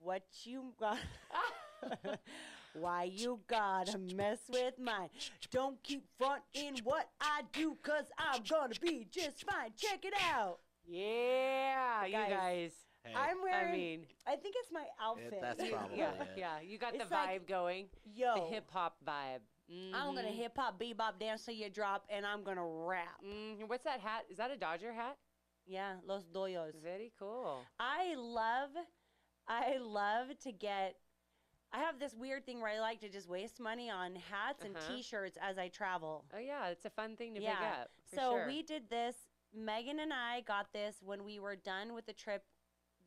What you got? Why you gotta mess with mine? Don't keep fronting what I do, cause I'm gonna be just fine. Check it out. Yeah, you guys. Hey, I'm wearing. I mean- I think it's my outfit. that's probably it. Yeah, you got It's the vibe like, going. yo. The hip hop vibe. I'm gonna hip hop, bebop, dance till you drop, and I'm gonna rap. What's that hat? Is that a Dodger hat? Yeah, Los Doyos. Very cool. I love to get. I have this weird thing where I like to just waste money on hats and T-shirts as I travel. Oh yeah, it's a fun thing to pick up. For So sure. we did this. Megan and I got this when we were done with the trip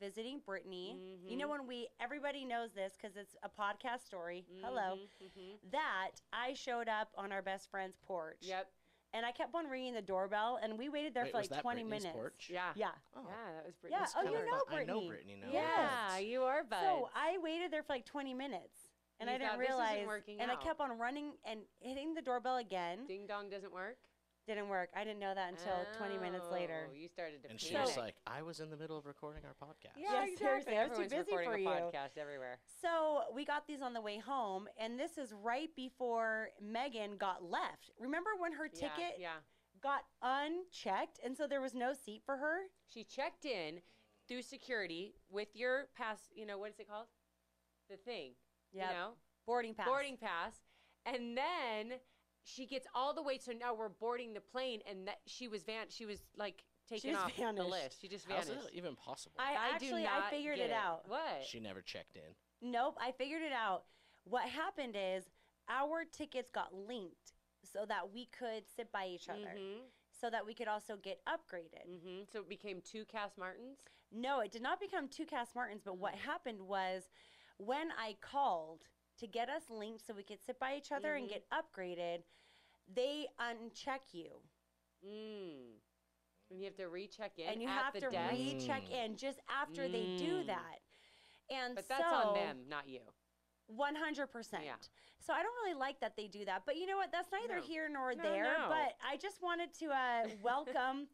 visiting Brittany. You know, when everybody knows this because it's a podcast story. Hello. That I showed up on our best friend's porch. Yep. And I kept on ringing the doorbell, and we waited there for was like that 20 Brittany's minutes. porch? Yeah. Yeah. Yeah, that was Yeah. Brittany's Oh, you cover. know I Brittany. know Brittany now. Yeah, you are buds. So I waited there for like 20 minutes, and You I didn't thought, "This isn't realize. working And out." I kept on running and hitting the doorbell again. Ding dong doesn't work. Didn't work. I didn't know that until 20 minutes Oh, later. you started to And panic. she was like, I was in the middle of recording our podcast. Yeah, seriously, I was too Everyone's busy recording for a you. podcast everywhere. So we got these on the way home, and this is right before Megan got left. Remember when her ticket yeah. got unchecked, and so there was no seat for her? She checked in through security with your pass, what is it called? The thing. Yep. You know? Boarding pass. Boarding pass. And then she gets all the way, so now we're boarding the plane, and that she was like taken just off the vanished. list. She just How's vanished. that even possible? I figured get it out. What? She never checked in. Nope, I figured it out. What happened is our tickets got linked so that we could sit by each other, so that we could also get upgraded. So it became 2 Cass Martins? No, it did not become 2 Cass Martins, but what happened was when I called to get us linked so we could sit by each other and get upgraded, they uncheck you. And you have to recheck in And you at have the to desk? recheck in just after they do that. And But that's on them, not you. 100%. Yeah. So I don't really like that they do that. But you know what? That's neither No. here nor No, there. no. But I just wanted to welcome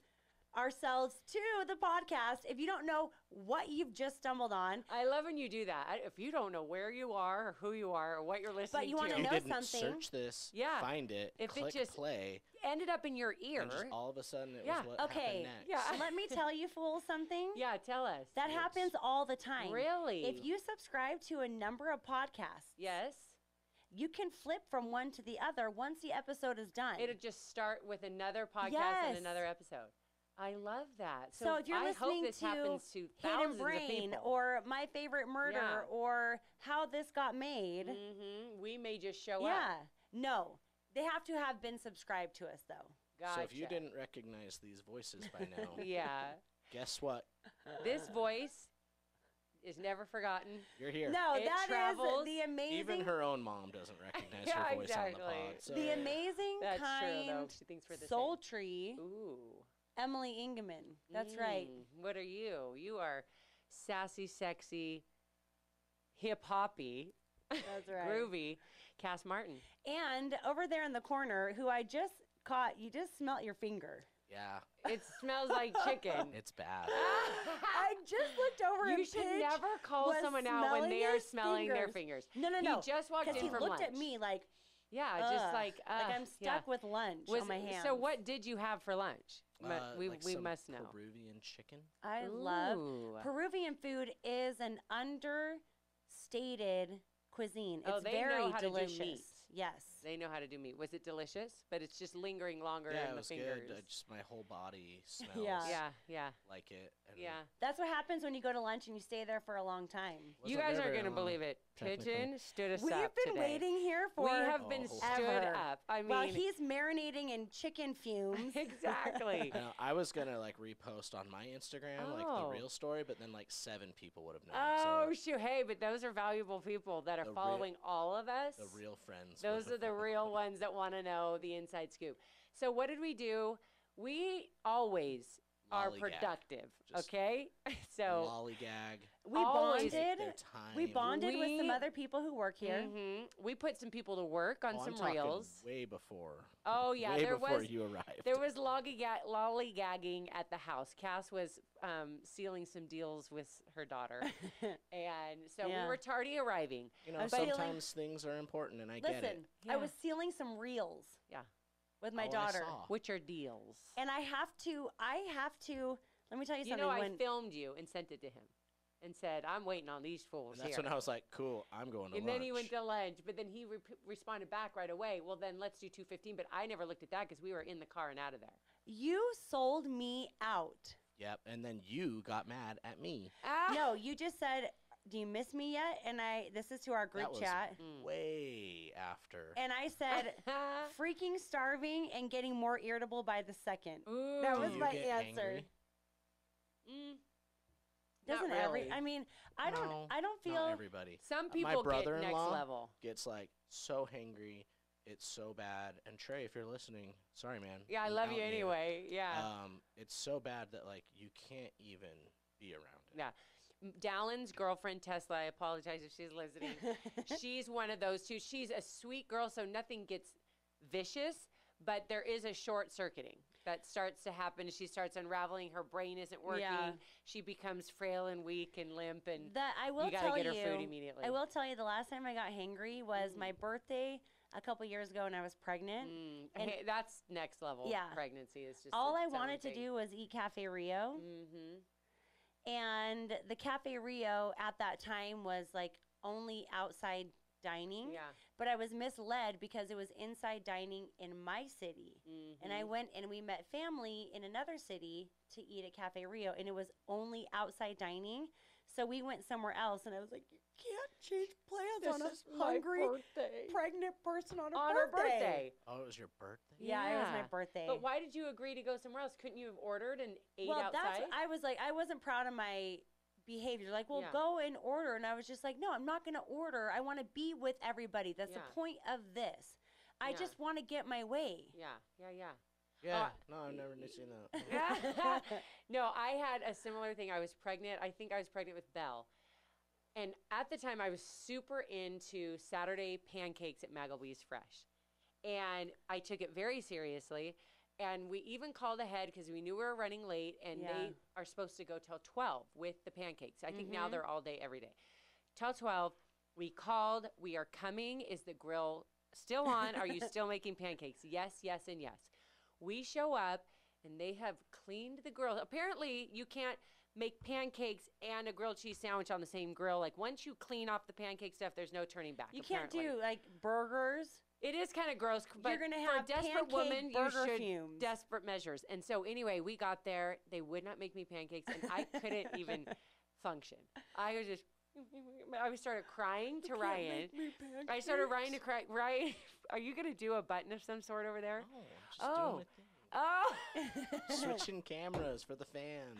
ourselves to the podcast. If you don't know what you've just stumbled on, I love when you do that. If you don't know where you are or who you are or what you're listening But you wanna to. You know didn't something? search this, Yeah. find it, If it click just- play, ended up in your ear. and just all of a sudden it Yeah. was what okay, happened next. Yeah. let me tell you fools something. Yeah, tell us. That happens all the time. Really? If you subscribe to a number of podcasts, Yes. you can flip from one to the other once the episode is done. It'll just start with another podcast Yes. and another episode. I love that. So if you're I hope listening this to happens to Hidden thousands of Brain people. or My Favorite Murder Yeah. or How This Got Made, We may just show up. yeah, no, they have to have been subscribed to us though. Gotcha. So if you didn't recognize these voices by now, Yeah. guess what? This voice is never forgotten. You're here. No, It that is travels. the amazing, Even her own mom doesn't recognize Yeah, her voice on exactly. the pod. So the amazing, That's true, kind, though. She thinks we're the sultry Ooh. Emily Ingeman. That's right. What are you? You are sassy, sexy, hip-hoppy, That's right. groovy Cass Martin. And over there in the corner, who I just caught, you just smelt your finger. yeah, It smells like chicken. it's bad. I just looked over and You should Pidge never call was someone out when they are his smelling their fingers. No, no, He no. just walked in he from looked at lunch. me like, Yeah, just ugh, like I'm stuck with lunch on my hands. So what did you have for lunch? We Like some must know. Peruvian chicken. I Ooh. love Peruvian food is an understated cuisine. It's Oh, they very know how to do delicious. meat. Yes. They know how to do meat. Was it delicious? But it's just lingering longer Yeah, in it the was fingers. good. Just my whole body smells Yeah. like it. And Yeah. That's what happens when you go to lunch and you stay there for a long time. You wasn't guys there aren't very going to long, believe it. technically. Pigeon stood us We've up been today. waiting here for We have been Oh. stood ever. up. I mean, While he's marinating in chicken fumes. exactly. I was gonna like repost on my Instagram like the Oh. real story, but then like 7 people would have known. Oh, so shoot. Hey, but those are valuable people that are The following all of us. the real friends. Those would are the have- real ones that want to know the inside scoop. So what did we do? We always are Lollygag. productive, Just okay? So lollygag. We Always bonded. their time. We bonded with some We- other people who work here. we put some people to work on Oh, I'm some talking reels. way before. Oh, yeah, way there before was- you arrived. There was lollygagging at the house. Cass was sealing some deals with her daughter. And so Yeah. for tardy arriving. You know, I'm feeling- sometimes things are important, and I get it. Listen, I was sealing some reels. Yeah. With my I daughter. saw. Which are deals. And I have to, let me tell you You something. know, I when, filmed you and sent it to him and said, I'm waiting on these fools And that's here. when I was like, cool, I'm going to And lunch. then he went to lunch, but then he responded back right away. Well, then let's do 2:15. But I never looked at that because we were in the car and out of there. you sold me out. Yep, and then you got mad at me. No, you just said, do you miss me yet? And this is to our group That was chat. way after. And I said, freaking starving and getting more irritable by the second. Ooh. That Do was you my get answer. angry? Doesn't Not really. I mean, I No, don't feel Not everybody. Some My people get next brother-in-law level. gets like so hangry. It's so bad. And Trey, if you're listening, sorry, man. Yeah, I I'm love out you here. anyway. Yeah. It's so bad that like you can't even be around it. Yeah. Dallin's girlfriend, Tesla, I apologize if she's listening. She's one of those two. She's a sweet girl, so nothing gets vicious, but there is a short circuiting that starts to happen. She starts unraveling. Her brain isn't working. Yeah. She becomes frail and weak and limp, and That I will you gotta tell get her you. food immediately. I will tell you the last time I got hangry was my birthday a couple years ago, and I was pregnant. And Hey, that's next level. Yeah. Pregnancy is just all I its own wanted to thing. do was eat Cafe Rio, and the Cafe Rio at that time was like only outside dining. Yeah. But I was misled because it was inside dining in my city. And I went and we met family in another city to eat at Cafe Rio, and it was only outside dining. So we went somewhere else, and I was like, you can't change plans on a hungry, pregnant person on her birthday. Oh, it was your birthday? Yeah, it was my birthday. But why did you agree to go somewhere else? Couldn't you have ordered and ate well, outside? I was like, I wasn't proud of my behavior. Like, well, Yeah. go and order. And I was just like, no, I'm not going to order. I want to be with everybody. That's Yeah. the point of this. I Yeah. just want to get my way. Yeah. Yeah. No, I've never seen that. No, I had a similar thing. I was pregnant. I think I was pregnant with Belle. And at the time, I was super into Saturday pancakes at Maggleby's Fresh. And I took it very seriously. And we even called ahead because we knew we were running late. And Yeah. they are supposed to go till 12 with the pancakes. I think now they're all day, every day. Till 12, we called. We are coming. Is the grill still on? Are you still making pancakes? Yes, yes, and yes. We show up, and they have cleaned the grill. Apparently, you can't make pancakes and a grilled cheese sandwich on the same grill. Like, once you clean off the pancake stuff, there's no turning back. You can't apparently. do like burgers. It is kind of gross, but You're gonna for have a desperate pancake woman, you burger should fumes. desperate measures. And so, anyway, we got there. They would not make me pancakes, and I couldn't even function. I was just, I started crying to Ryan. I started Ryan to cry. Ryan, are you gonna do a button of some sort over there? No, I'm just doing my thing. Oh. Switching cameras for the fans.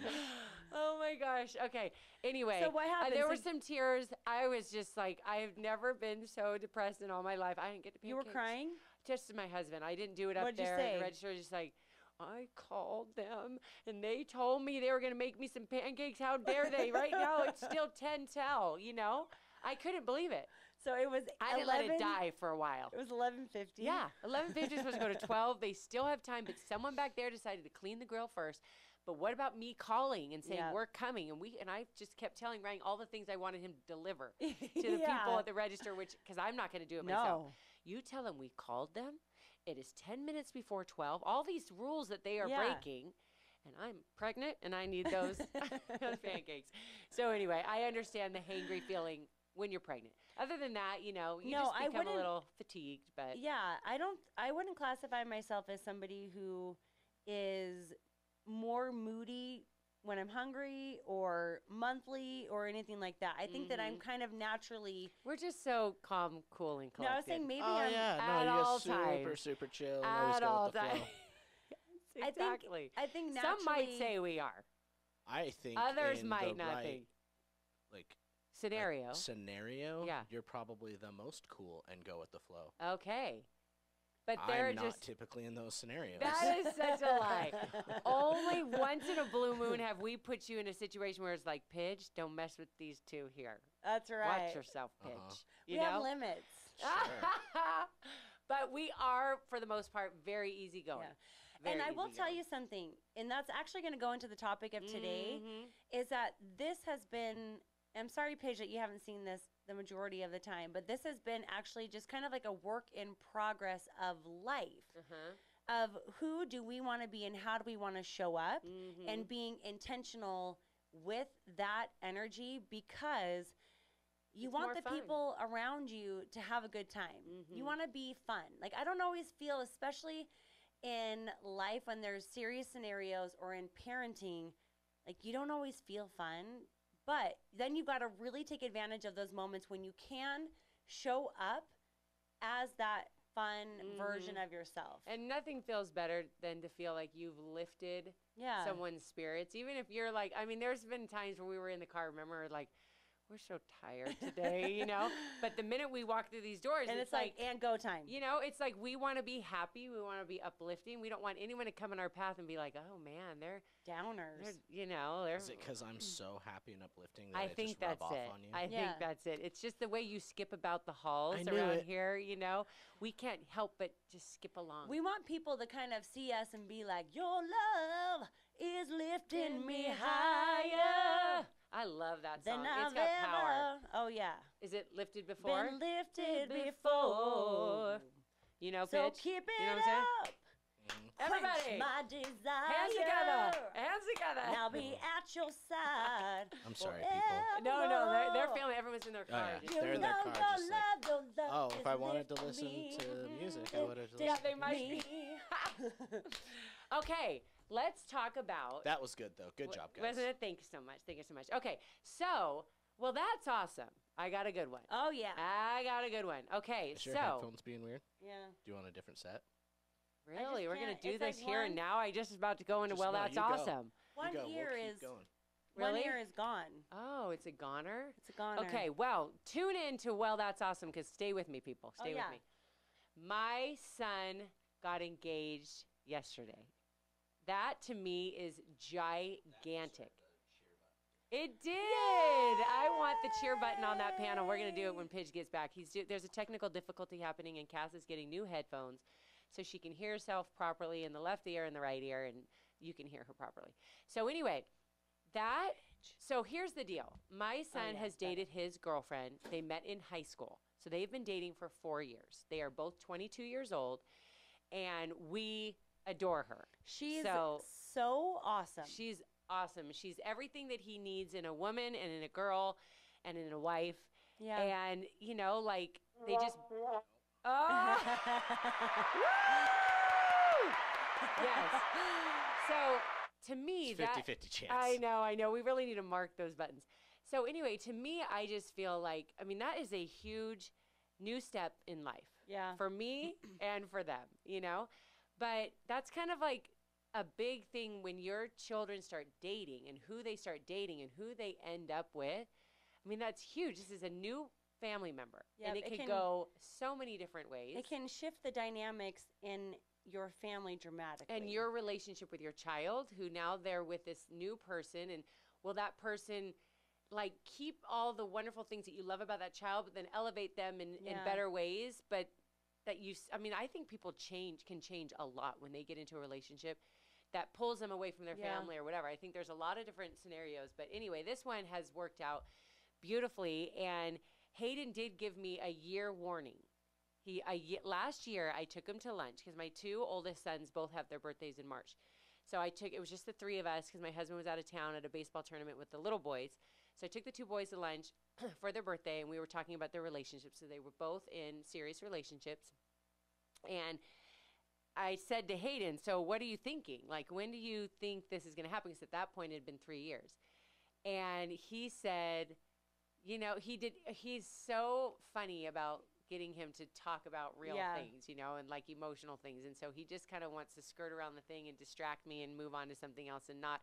Oh my gosh. Okay. Anyway, So what happened? there were So- some tears. I was just like, I've never been so depressed in all my life. I didn't get to pancakes. You were crying? Just to my husband. I didn't do it up What'd you there. say? The register was just like, I called them and they told me they were going to make me some pancakes. How dare they? Right now it's still 10 till, you know? I couldn't believe it. So it was I didn't let it die for a while. It was 11:50. Yeah, 11:50 is supposed to go to 12. They still have time, but someone back there decided to clean the grill first. But what about me calling and saying Yeah. we're coming? And I just kept telling Ryan all the things I wanted him to deliver to the people at the register, which because I'm not going to do it myself. No. You tell them we called them. It is 10 minutes before 12. All these rules that they are Yeah. breaking. And I'm pregnant and I need those pancakes. So anyway, I understand the hangry feeling when you're pregnant. Other than that, you know, you No, just I become a wouldn't- little fatigued. But Yeah, I wouldn't classify myself as somebody who is more moody when I'm hungry or monthly or anything like that. I think that I'm kind of naturally. we're just so calm, cool, and collected. No, I was saying maybe Oh I'm. yeah, at no, all you guys super, times. super chill. And always At go all with the flow. times. I think. Exactly. I think naturally. Some might say we are. I think Others in might the not right, think. like Scenario. scenario, Yeah. you're probably the most cool and go with the flow. Okay. But they're I'm not just. typically in those scenarios. That is such a lie. Only once in a blue moon have we put you in a situation where it's like, Pidge, don't mess with these two here. That's right. Watch yourself, Pidge. We You know? have limits. Sure. But we are, for the most part, very easygoing. Yeah. And I will tell you something, and that's actually going to go into the topic of today, Mhm. is that this has been I'm sorry, Paige, that you haven't seen this the majority of the time, but this has been actually just kind of like a work in progress of life. Of who do we want to be and how do we want to show up, and being intentional with that energy, because you want the people around you to have a good time. You want to be fun. Like, I don't always feel, especially in life when there's serious scenarios or in parenting, like you don't always feel fun, but then you got to really take advantage of those moments when you can show up as that fun version of yourself. And nothing feels better than to feel like you've lifted someone's spirits. Even if you're like, I mean, there's been times where we were in the car, remember, like, we're so tired today, you know? But the minute we walk through these doors, and it's like, and go time. You know, it's like we want to be happy. We want to be uplifting. We don't want anyone to come in our path and be like, oh, man, they're downers. You know. Is it because I'm so happy and uplifting that I it think just rub that's off it. on you? I think that's it. It's just the way you skip about the halls I knew around it. here, you know. We can't help but just skip along. We want people to kind of see us and be like, your love is lifting me higher. I love that song. It's got power. Oh, yeah. Is it lifted before? Been lifted before. You know, So pitch? keep it You know what I'm saying? up. Everybody. Quench my desire. Hands together. Hands together. And I'll be at your side. I'm sorry, forever. people. No, they're feeling, everyone's in their car. yeah. just- They're in their car just like, your love oh, if is I wanted to lifting listen me, to the music, I would have Yeah, listened. they might be. Okay, let's talk about. That was good, though. Good job, guys. Wasn't it? Thank you so much. Thank you so much. Okay, so, well, that's awesome. I got a good one. Oh, yeah. I got a good one. Okay, Is your so. headphones being weird? Yeah. Do you want a different set? Really? We're going can't- to do it's this like here one- and now? I just about to go into, Just well, no, that's you go. awesome. One You go. ear We'll keep is going. Really? one ear is gone. Oh, it's a goner? It's a goner. Okay, well, tune in to Well, That's Awesome, because stay with me, people. Stay with yeah. me. My son got engaged yesterday. That, to me, is gigantic. It did. I want the cheer button on that panel. We're going to do it when Pidge gets back. There's a technical difficulty happening, and Kass is getting new headphones so she can hear herself properly in the left ear and the right ear, and you can hear her properly. So anyway, so here's the deal. My son has dated his girlfriend. They met in high school. So they've been dating for 4 years. They are both 22 years old, and we adore her. She's so awesome. She's awesome. She's everything that he needs in a woman and in a girl and in a wife. Yeah. And, you know, like, they just... Oh! Yes. So, to me, It's 50-50 chance. I know. We really need to mark those buttons. So, anyway, to me, I just feel like, I mean, that is a huge new step in life. Yeah. For me and for them, you know? But that's kind of like a big thing when your children start dating and who they start dating and who they end up with. I mean, that's huge. This is a new family member. Yeah, and it it can can- go so many different ways. It can shift the dynamics in your family dramatically. And your relationship with your child, who now they're with this new person, and will that person like keep all the wonderful things that you love about that child, but then elevate them in better ways? But that I think people can change a lot when they get into a relationship that pulls them away from their family or whatever. I think there's a lot of different scenarios. But anyway, this one has worked out beautifully. And Hayden did give me a year warning. Last year, I took him to lunch because my two oldest sons both have their birthdays in March. So it was just the three of us because my husband was out of town at a baseball tournament with the little boys. So I took the two boys to lunch for their birthday, and we were talking about their relationships. So they were both in serious relationships. And I said to Hayden, so what are you thinking? Like, when do you think this is going to happen? Because at that point, it had been 3 years. And he said, you know, he's so funny about getting him to talk about real things, you know, and like emotional things. And so he just kind of wants to skirt around the thing and distract me and move on to something else and not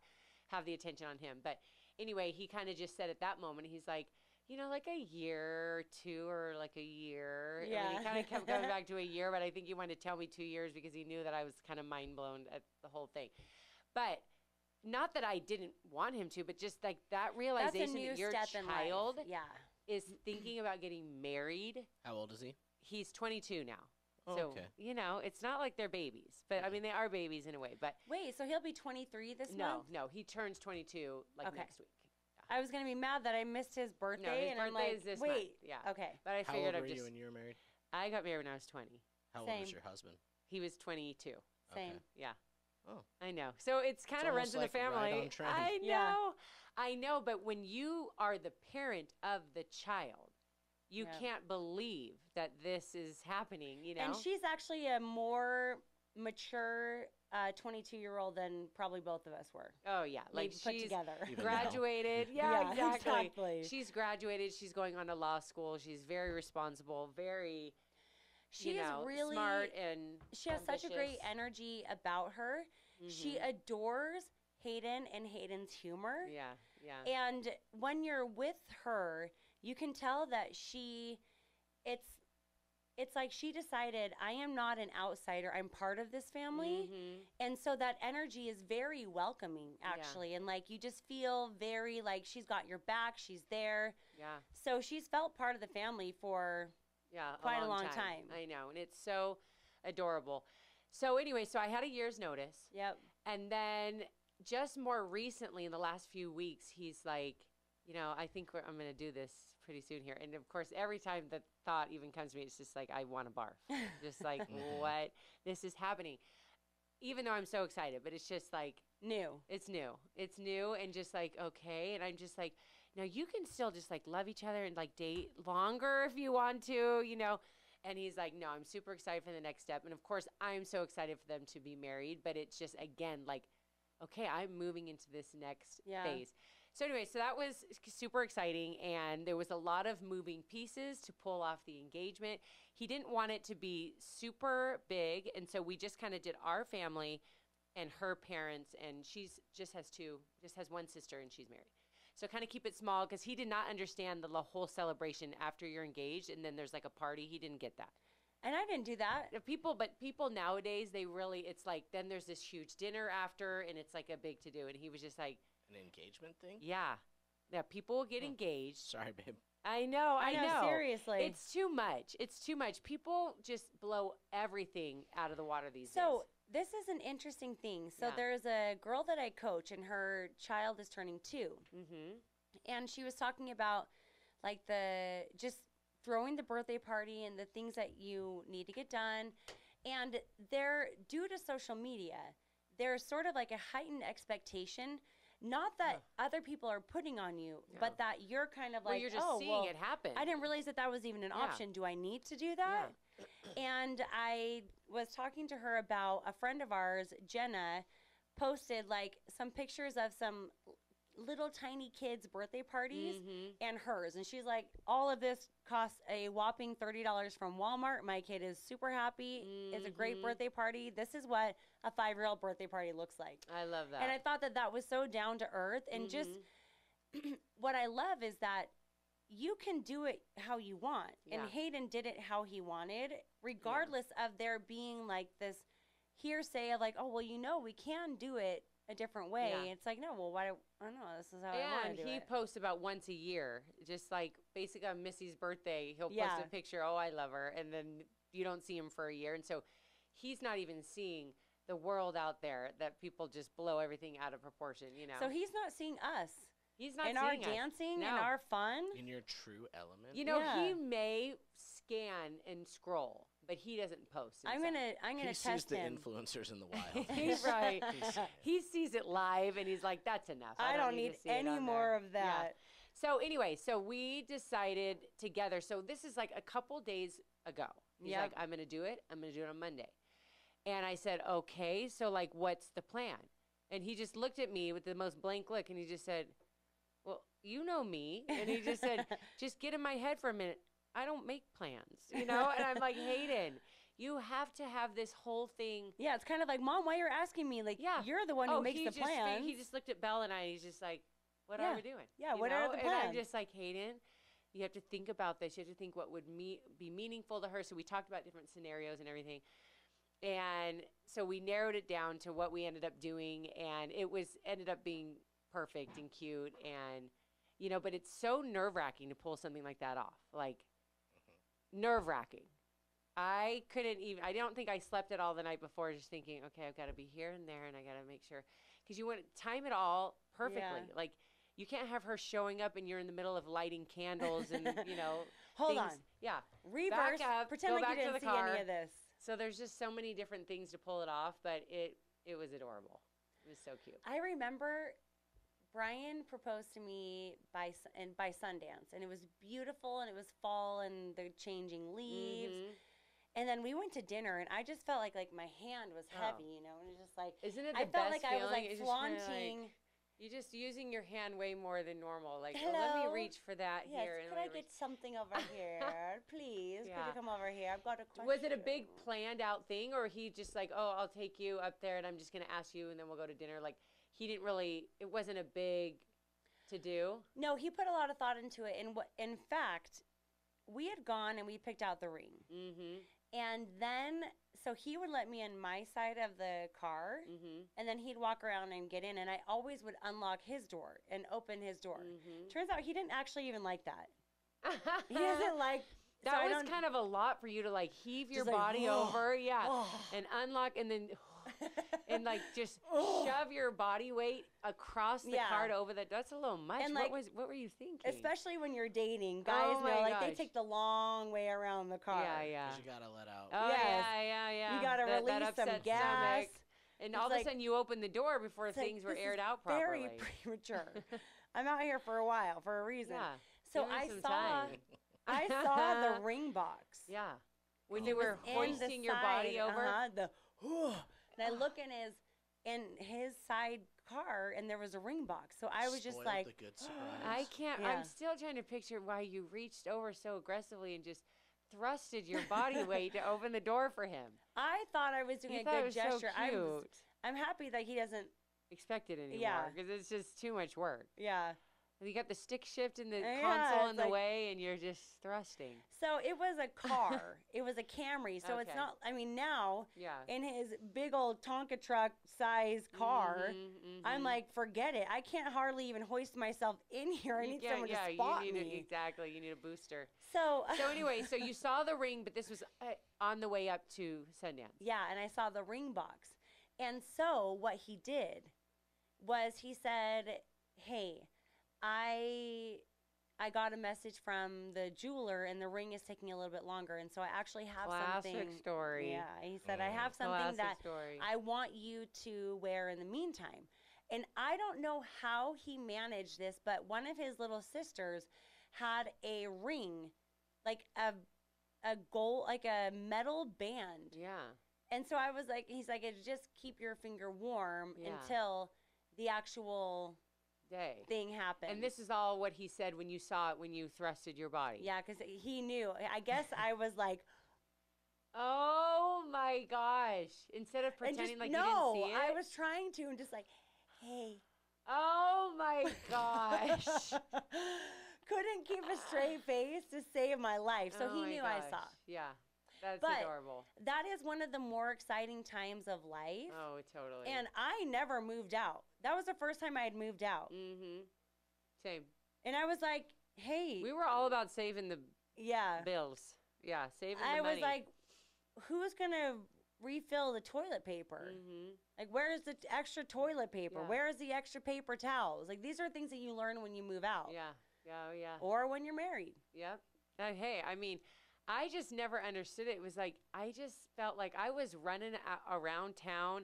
have the attention on him. But anyway, he kind of just said at that moment, he's like, you know, like a year or two or like a year. Yeah. And he kind of kept going back to a year, but I think he wanted to tell me 2 years because he knew that I was kind of mind blown at the whole thing. But not that I didn't want him to, but just like that realization that your child is thinking about getting married. How old is he? He's 22 now. Oh, so, okay. you know, it's not like they're babies. But, I mean, they are babies in a way. But Wait, so he'll be 23 this month? No, he turns 22 like Okay. next week. I was gonna be mad that I missed his birthday, No, his and I'm birthday like, is this wait, month. Yeah. okay, But I How figured old I'd were just. you when you were married? I got married when I was 20. How old Same. was your husband? He was 22. same. Okay. Yeah. Oh. I know. So it's kind of runs almost in the like right family. on trend. I know. Yeah. I know. But when you are the parent of the child, you Yep. can't believe that this is happening, you know? And she's actually a more mature 22-year-old than probably both of us were. Oh, yeah. Like Maybe put she's together. Even now. graduated. Yeah, Yeah, exactly. exactly. She's graduated. She's going on to law school. She's very responsible, very, She you is know, really smart and She has such a great ambitious. energy about her. She Mhm. adores Hayden and Hayden's humor. Yeah, yeah. And when you're with her, you can tell that it's like she decided, I am not an outsider. I'm part of this family. Mhm. And so that energy is very welcoming, actually. And like you just feel very like she's got your back. She's there. Yeah. So she's felt part of the family for Yeah, quite a long time. I know, and it's so adorable. So anyway, so I had a year's notice, Yep. and then just more recently, in the last few weeks, he's like, you know, I think I'm going to do this pretty soon here. And of course, every time the thought even comes to me, it's just like I want to barf. Just like what this is happening, even though I'm so excited, but it's just like New. it's new, and just like okay, and I'm just like. Now you can still just like love each other and like date longer if you want to, you know. And he's like, no, I'm super excited for the next step. And of course, I'm so excited for them to be married. But it's just, again, like, okay, I'm moving into this next phase. So anyway, so that was super exciting. And there was a lot of moving pieces to pull off the engagement. He didn't want it to be super big. And so we just kind of did our family and her parents. And she's just has one sister and she's married. So kind of keep it small because he did not understand the whole celebration after you're engaged and then there's like a party. He didn't get that. And I didn't do that. But people nowadays, it's like then there's this huge dinner after and it's like a big to do. And he was just like. An engagement thing? Yeah. Yeah, people will get engaged. Sorry, babe. I know. Seriously. It's too much. People just blow everything out of the water these days. So this is an interesting thing. So Yeah. there's a girl that I coach, and her child is turning 2. Mm-hmm. And she was talking about, like, just throwing the birthday party and the things that you need to get done. And due to social media, there's sort of like a heightened expectation. Not that other people are putting on you, but that you're kind of like, you're just seeing it happen. I didn't realize that was even an option. Do I need to do that? And I was talking to her about a friend of ours, Jenna, posted like some pictures of some little tiny kids' birthday parties and hers. And she's like, all of this costs a whopping $30 from Walmart. My kid is super happy. It's a great birthday party. This is what a 5-year-old birthday party looks like. I love that. And I thought that was so down to earth. And just what I love is that you can do it how you want. And Hayden did it how he wanted, regardless of there being like this hearsay of like, oh, well, we can do it a different way. It's like, no, well, why? I don't know. This is how I want to do it. And he posts about once a year, just like basically on Missy's birthday, he'll post a picture, oh, I love her. And then you don't see him for a year. And so he's not even seeing the world out there that people just blow everything out of proportion, you know. So he's not seeing us. He's not in seeing our us. dancing and our fun. In your true element. You know, he may scan and scroll, but he doesn't post. I'm gonna test him. He sees the influencers in the wild. He's right. He sees it live, and he's like, "That's enough. I don't need any more of that." Yeah. So anyway, so we decided together. So this is like a couple days ago. He's like, "I'm gonna do it. I'm gonna do it on Monday." And I said, "Okay. So like, what's the plan?" And he just looked at me with the most blank look, and he just said, "Well, you know me." And he just said, "Just get in my head for a minute. I don't make plans, you know?" And I'm like, Hayden, you have to have this whole thing. Yeah, it's kind of like, Mom, why you're asking me? Like, you're the one who makes the plans. He just looked at Belle and I, and he's just like, what are we doing? Yeah, what are the plans? And I'm just like, Hayden, you have to think about this. You have to think what would be meaningful to her. So we talked about different scenarios and everything. And so we narrowed it down to what we ended up doing, and it ended up being perfect and cute, and you know, but it's so nerve-wracking to pull something like that off. Like nerve-wracking. I don't think I slept at all the night before, just thinking, okay, I've got to be here and there, and I got to make sure, because you want to time it all perfectly. Like You can't have her showing up and you're in the middle of lighting candles and, Hold things. on. Yeah. Reverse. Back up, Pretend go like back you to didn't the see car. any of this. So there's just so many different things to pull it off, but it was adorable. It was so cute. I remember Brian proposed to me by Sundance, and it was beautiful, and it was fall, and the changing leaves. Mhm. And then we went to dinner, and I just felt like my hand was heavy, and it was just like Isn't it the I felt best like I was feeling? like It's just kinda flaunting. like, you're just using your hand way more than normal. Like, oh, let Hello? me reach for that Yes, here. And could let I me get reach- something over here, please? Could Yeah. you come over here? I've got a question. Was it a big planned out thing, or he just like, oh, I'll take you up there, and I'm just gonna ask you, and then we'll go to dinner? Like, he didn't really. It wasn't a big to do. No, he put a lot of thought into it, and in fact, we had gone and we picked out the ring, Mm-hmm. and then so he would let me in my side of the car, Mm-hmm. and then he'd walk around and get in, and I always would unlock his door and open his door. Mm-hmm. Turns out he didn't actually even like that. He doesn't like. That so I was don't- kind of a lot for you to like heave your Just like, body "Whoa." over, yeah, Oh. and unlock, and then and like just shove your body weight across the Yeah. car to over that. That's a little much. And, What were you thinking? Especially when you're dating, guys Oh my know like they gosh. take the long way around the car. Yeah, yeah. 'Cause you gotta let out. Oh Yes. yeah. You gotta That release some upset gas. stomach. And It's all of a like- sudden you open the door before It's like, things were this aired is out properly. Very premature. I'm out here for a while for a reason. Yeah. So Give me I some saw time. I saw the ring box. Yeah. When Oh they my were God. In the hoisting your body side, over. And I look in his side car, and there was a ring box. So I was just Spoiled like, the good surprise. I can't. Yeah. I'm still trying to picture why you reached over so aggressively and just thrusted your body weight to open the door for him. I thought I was doing You a thought it good was gesture. so cute. I'm happy that he doesn't. Expect it anymore Yeah. because it's just too much work. Yeah. And you got the stick shift and the Yeah, console in it's the like- way, and you're just thrusting. So it was a car. It was a Camry. So it's Okay. not. I mean, now Yeah. in his big old Tonka truck size car, Mhm, I'm mhm. like, forget it. I can't hardly even hoist myself in here. I You need can't- someone yeah, to spot you need me. exactly. You need a booster. So, So anyway, so you saw the ring, but this was on the way up to Sundance. yeah, and I saw the ring box. And so what he did was he said, "Hey, I got a message from the jeweler, and the ring is taking a little bit longer, and so I actually have Classic something." story. Yeah, he said, "I have something Classic that story. I want you to wear in the meantime." And I don't know how he managed this, but one of his little sisters had a ring, like a gold, like a metal band. Yeah. And so I was like, he's like, "It just keep your finger warm Yeah. until the actual Day. thing happens." And this is all what he said when you saw it when you thrusted your body. yeah, because he knew. I guess I was like, Oh my gosh! Instead of and pretending just, like no, you didn't see it. I was trying to, and just like, "Hey." Oh my gosh! Couldn't keep a straight face to save my life. So Oh he my knew I saw. gosh. Yeah, that's But- adorable. That is one of the more exciting times of life. Oh, totally. And I never moved out. That was the first time I had moved out. Mm-hmm. Same. And I was like, "Hey." We were all about saving the yeah. bills. Yeah, saving the I money. was like, who's going to refill the toilet paper? Mm-hmm. Like, where's the extra toilet paper? Yeah. Where's the extra paper towels? Like, these are things that you learn when you move out. Yeah. Yeah. Oh, yeah. Or when you're married. Yep. Hey, I mean, I just never understood it. It was like I just felt like I was running around town,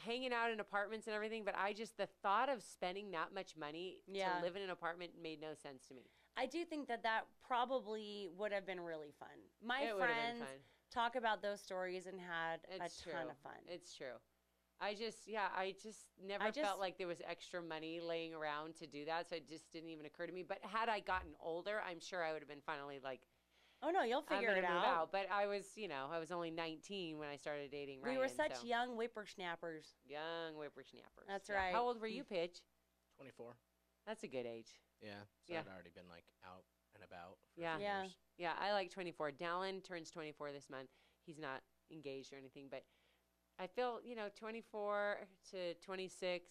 hanging out in apartments and everything. But the thought of spending that much money Yeah. to live in an apartment made no sense to me. I do think that probably would have been really fun. My It would have been friends fun. talk about those stories and had It's a true. ton of fun. It's true. I just never felt like there was extra money laying around to do that. So it just didn't even occur to me. But had I gotten older, I'm sure I would have been finally like, Oh no, you'll I'm figure gonna it move out. out. But I was only 19 when I started dating Ryan. We were such so. young whippersnappers. Young whippersnappers. That's Yeah. right. How old were you, Pitch? 24. That's a good age. Yeah. So Yeah. I'd already been like out and about. For Yeah. a few Yeah. years. Yeah, I like 24. Dallin turns 24 this month. He's not engaged or anything, but I feel, 24 to 26,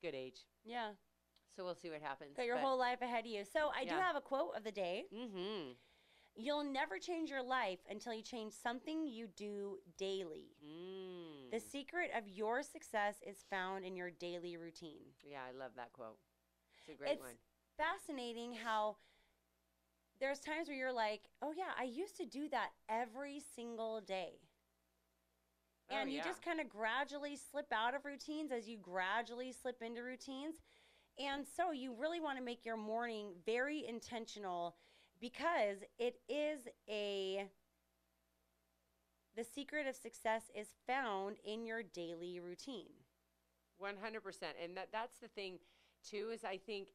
good age. Yeah. So we'll see what happens. Got your whole life ahead of you. So I do Yeah. have a quote of the day. Mm-hmm. You'll never change your life until you change something you do daily. Mm. The secret of your success is found in your daily routine. Yeah, I love that quote. It's a great it's one. fascinating how there's times where you're like, oh yeah, I used to do that every single day. And you just kind of gradually slip out of routines as you gradually slip into routines. And so you really want to make your morning very intentional because the secret of success is found in your daily routine. 100%. And that's the thing, too, is I think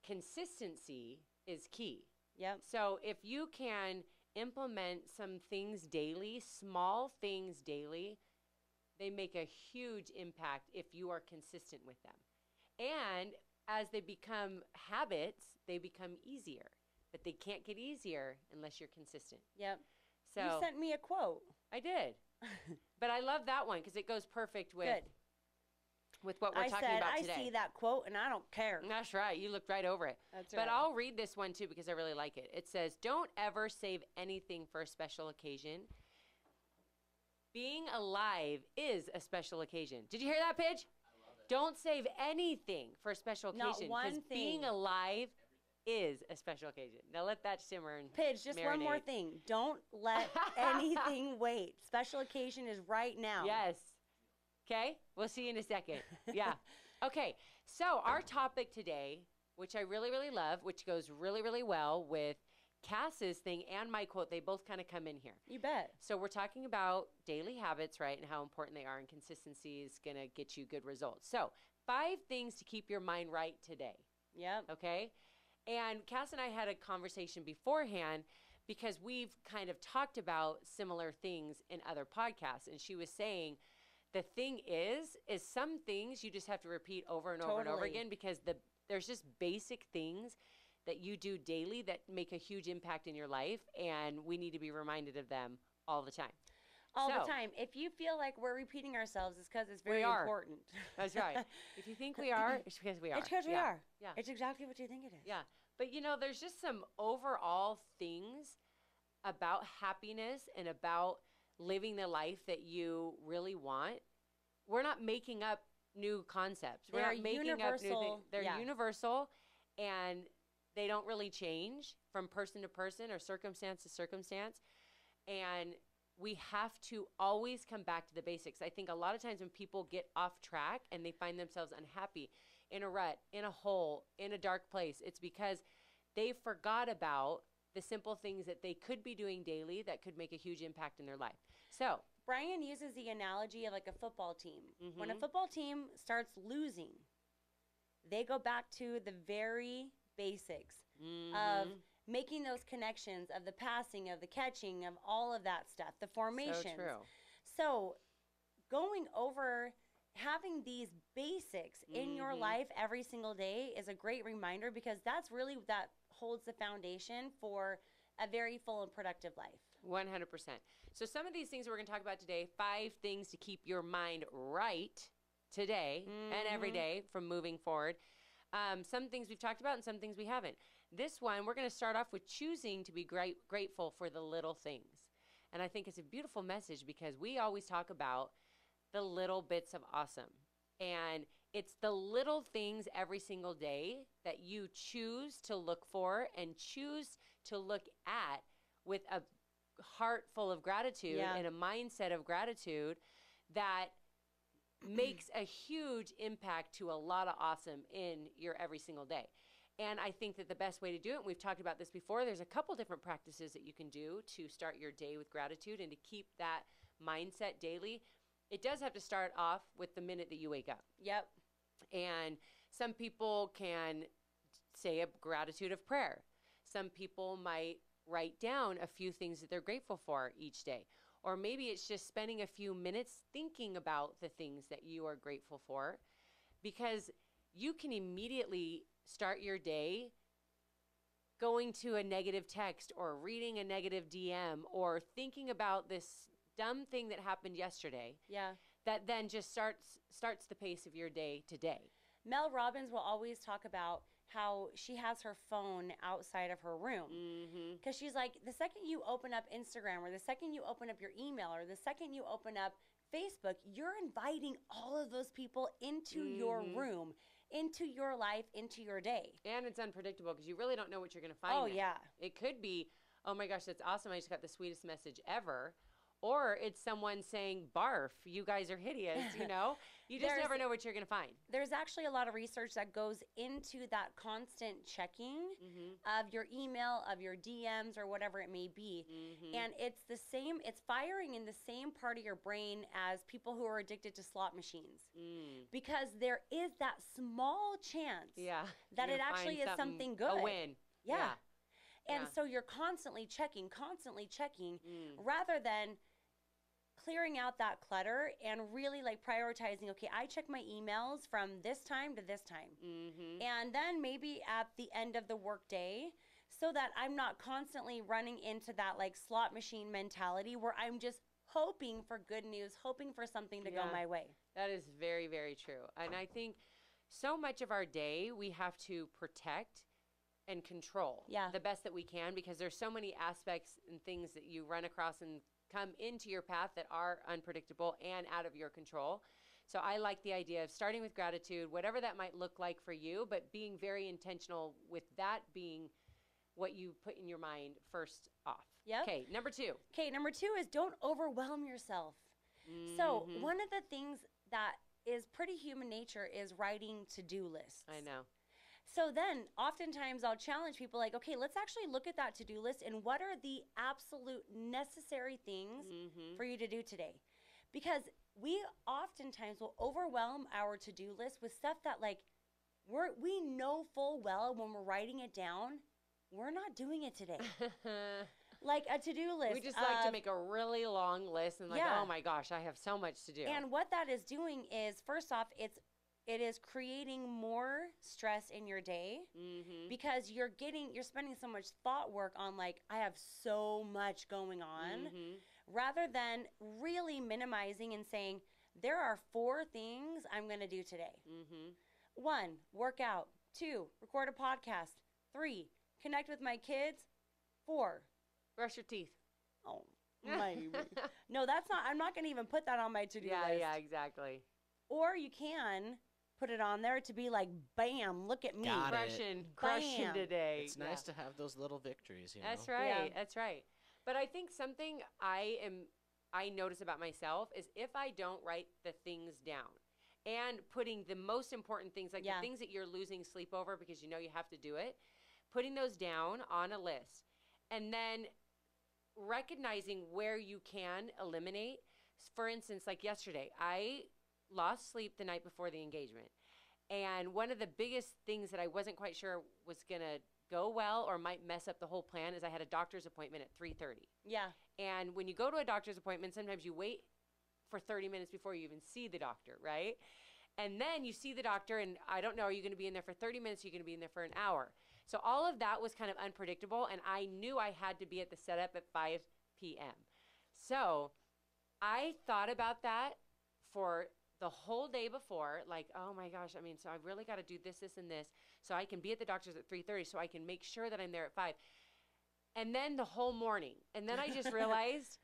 consistency is key. Yep. So if you can implement some things daily, small things daily, they make a huge impact if you are consistent with them. And as they become habits, they become easier. But they can't get easier unless you're consistent. Yep. So you sent me a quote. I did. But I love that one because it goes perfect with what we're talking about today. I see that quote and I don't care. That's right. You looked right over it. That's right. But I'll read this one too because I really like it. It says, don't ever save anything for a special occasion. Being alive is a special occasion. Did you hear that, Pidge? I love it. Don't save anything for a special occasion. Not one thing. Being alive is a special occasion. Now let that simmer and Pidge, just marinate. one more thing. Don't let anything wait. Special occasion is right now. Yes. Okay? We'll see you in a second. Yeah. Okay. So our topic today, which I really, really love, which goes really, really well with Kass's thing and my quote, they both kind of come in here. You bet. So we're talking about daily habits, right, and how important they are, and consistency is going to get you good results. So 5 things to keep your mind right today. Yep. Okay? And Kass and I had a conversation beforehand because we've kind of talked about similar things in other podcasts. And she was saying the thing is some things you just have to repeat over and over and over again because there's just basic things that you do daily that make a huge impact in your life, and we need to be reminded of them all the time. All the time. If you feel like we're repeating ourselves, it's because it's very important. That's right. If you think we are, it's because we are. It's because we are. Yeah. It's exactly what you think it is. Yeah. But, there's just some overall things about happiness and about living the life that you really want. We're not making up new concepts. We're not making up new things. They're universal, and they don't really change from person to person or circumstance to circumstance. And we have to always come back to the basics. I think a lot of times when people get off track and they find themselves unhappy, in a rut, in a hole, in a dark place, it's because they forgot about the simple things that they could be doing daily that could make a huge impact in their life. So Brian uses the analogy of like a football team. Mm-hmm. When a football team starts losing, they go back to the very basics of making those connections, of the passing, of the catching, of all of that stuff, the formations. So true. So going over having these basics in your life every single day is a great reminder because that's really that holds the foundation for a very full and productive life. 100%. So some of these things we're going to talk about today, 5 things to keep your mind right today and every day from moving forward. Some things we've talked about and some things we haven't. This one, we're going to start off with choosing to be grateful for the little things. And I think it's a beautiful message because we always talk about the little bits of awesome. And it's the little things every single day that you choose to look for and choose to look at with a heart full of gratitude and a mindset of gratitude that makes a huge impact to a lot of awesome in your every single day. And I think that the best way to do it, and we've talked about this before, there's a couple different practices that you can do to start your day with gratitude and to keep that mindset daily. It does have to start off with the minute that you wake up. Yep. And some people can say a gratitude of prayer. Some people might write down a few things that they're grateful for each day. Or maybe it's just spending a few minutes thinking about the things that you are grateful for, because you can immediately start your day going to a negative text or reading a negative DM or thinking about this dumb thing that happened yesterday. Yeah. That then just starts the pace of your day today. Mel Robbins will always talk about how she has her phone outside of her room. Because she's like, the second you open up Instagram or the second you open up your email or the second you open up Facebook, you're inviting all of those people into your room. into your life, into your day. And it's unpredictable because you really don't know what you're going to find. Oh, there. yeah. It could be, oh my gosh, that's awesome. I just got the sweetest message ever. Or it's someone saying, barf, you guys are hideous, you know? You just never know what you're going to find. There's actually a lot of research that goes into that constant checking of your email, of your DMs, or whatever it may be. And it's the same, it's firing in the same part of your brain as people who are addicted to slot machines. Because there is that small chance that it actually is something good. A win. Yeah. And so you're constantly checking, rather than clearing out that clutter and really like prioritizing, okay, I check my emails from this time to this time. And then maybe at the end of the workday, so that I'm not constantly running into that like slot machine mentality where I'm just hoping for good news, hoping for something to go my way. That is very, very true. And I think so much of our day we have to protect and control the best that we can, because there's so many aspects and things that you run across and come into your path that are unpredictable and out of your control. So I like the idea of starting with gratitude, whatever that might look like for you, but being very intentional with that being what you put in your mind first off. Okay, number 2. Okay, number 2 is don't overwhelm yourself. So one of the things that is pretty human nature is writing to-do lists. I know. So then oftentimes I'll challenge people like, okay, let's actually look at that to-do list and what are the absolute necessary things for you to do today? Because we oftentimes will overwhelm our to-do list with stuff that like we know full well when we're writing it down, we're not doing it today. Like a to-do list. We just like to make a really long list and like, oh my gosh, I have so much to do. And what that is doing is, first off, it is creating more stress in your day because you're spending so much thought work on like, I have so much going on, rather than really minimizing and saying, there are 4 things I'm going to do today. 1, work out. 2, record a podcast. 3, connect with my kids. 4, brush your teeth. Oh, maybe. No, that's not, I'm not going to even put that on my to-do list. Yeah, exactly. Or you can put it on there to be like, bam, look at me. Crushing today. It's nice to have those little victories, you know? That's right. That's right. But I think something I notice about myself is if I don't write the things down and putting the most important things, like the things that you're losing sleep over because you know you have to do it, putting those down on a list and then recognizing where you can eliminate. For instance, like yesterday, I lost sleep the night before the engagement. And one of the biggest things that I wasn't quite sure was going to go well or might mess up the whole plan is I had a doctor's appointment at 3:30. Yeah. And when you go to a doctor's appointment, sometimes you wait for 30 minutes before you even see the doctor, right? And then you see the doctor and I don't know, are you going to be in there for 30 minutes? Are you going to be in there for an hour? So all of that was kind of unpredictable. And I knew I had to be at the setup at 5 p.m. So I thought about that for the whole day before, like, oh my gosh, I mean, so I've really got to do this, this, and this, so I can be at the doctor's at 3:30, so I can make sure that I'm there at 5. And then the whole morning. And then I just realized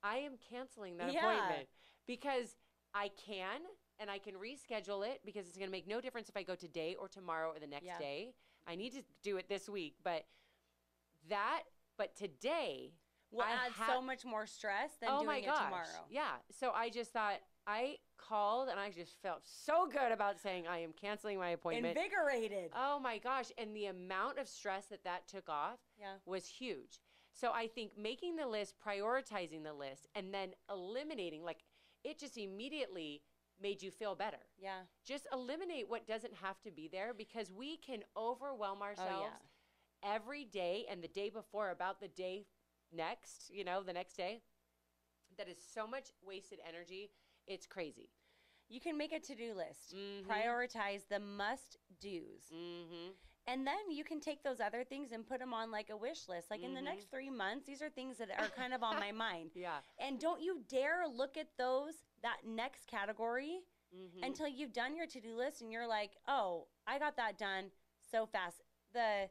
I am canceling that appointment because I can, and I can reschedule it because it's going to make no difference if I go today or tomorrow or the next day. I need to do it this week, but today will add so much more stress than doing it tomorrow. Yeah. So I just thought, I called and I just felt so good about saying I am canceling my appointment. Invigorated. Oh my gosh. And the amount of stress that took off was huge. So I think making the list, prioritizing the list, and then eliminating, like it just immediately made you feel better. Yeah. Just eliminate what doesn't have to be there because we can overwhelm ourselves every day and the day before about the day next, the next day. That is so much wasted energy. It's crazy. You can make a to-do list. Prioritize the must-dos. And then you can take those other things and put them on like a wish list. Like in the next 3 months, these are things that are kind of on my mind. And don't you dare look at that next category until you've done your to-do list and you're like, oh, I got that done so fast. The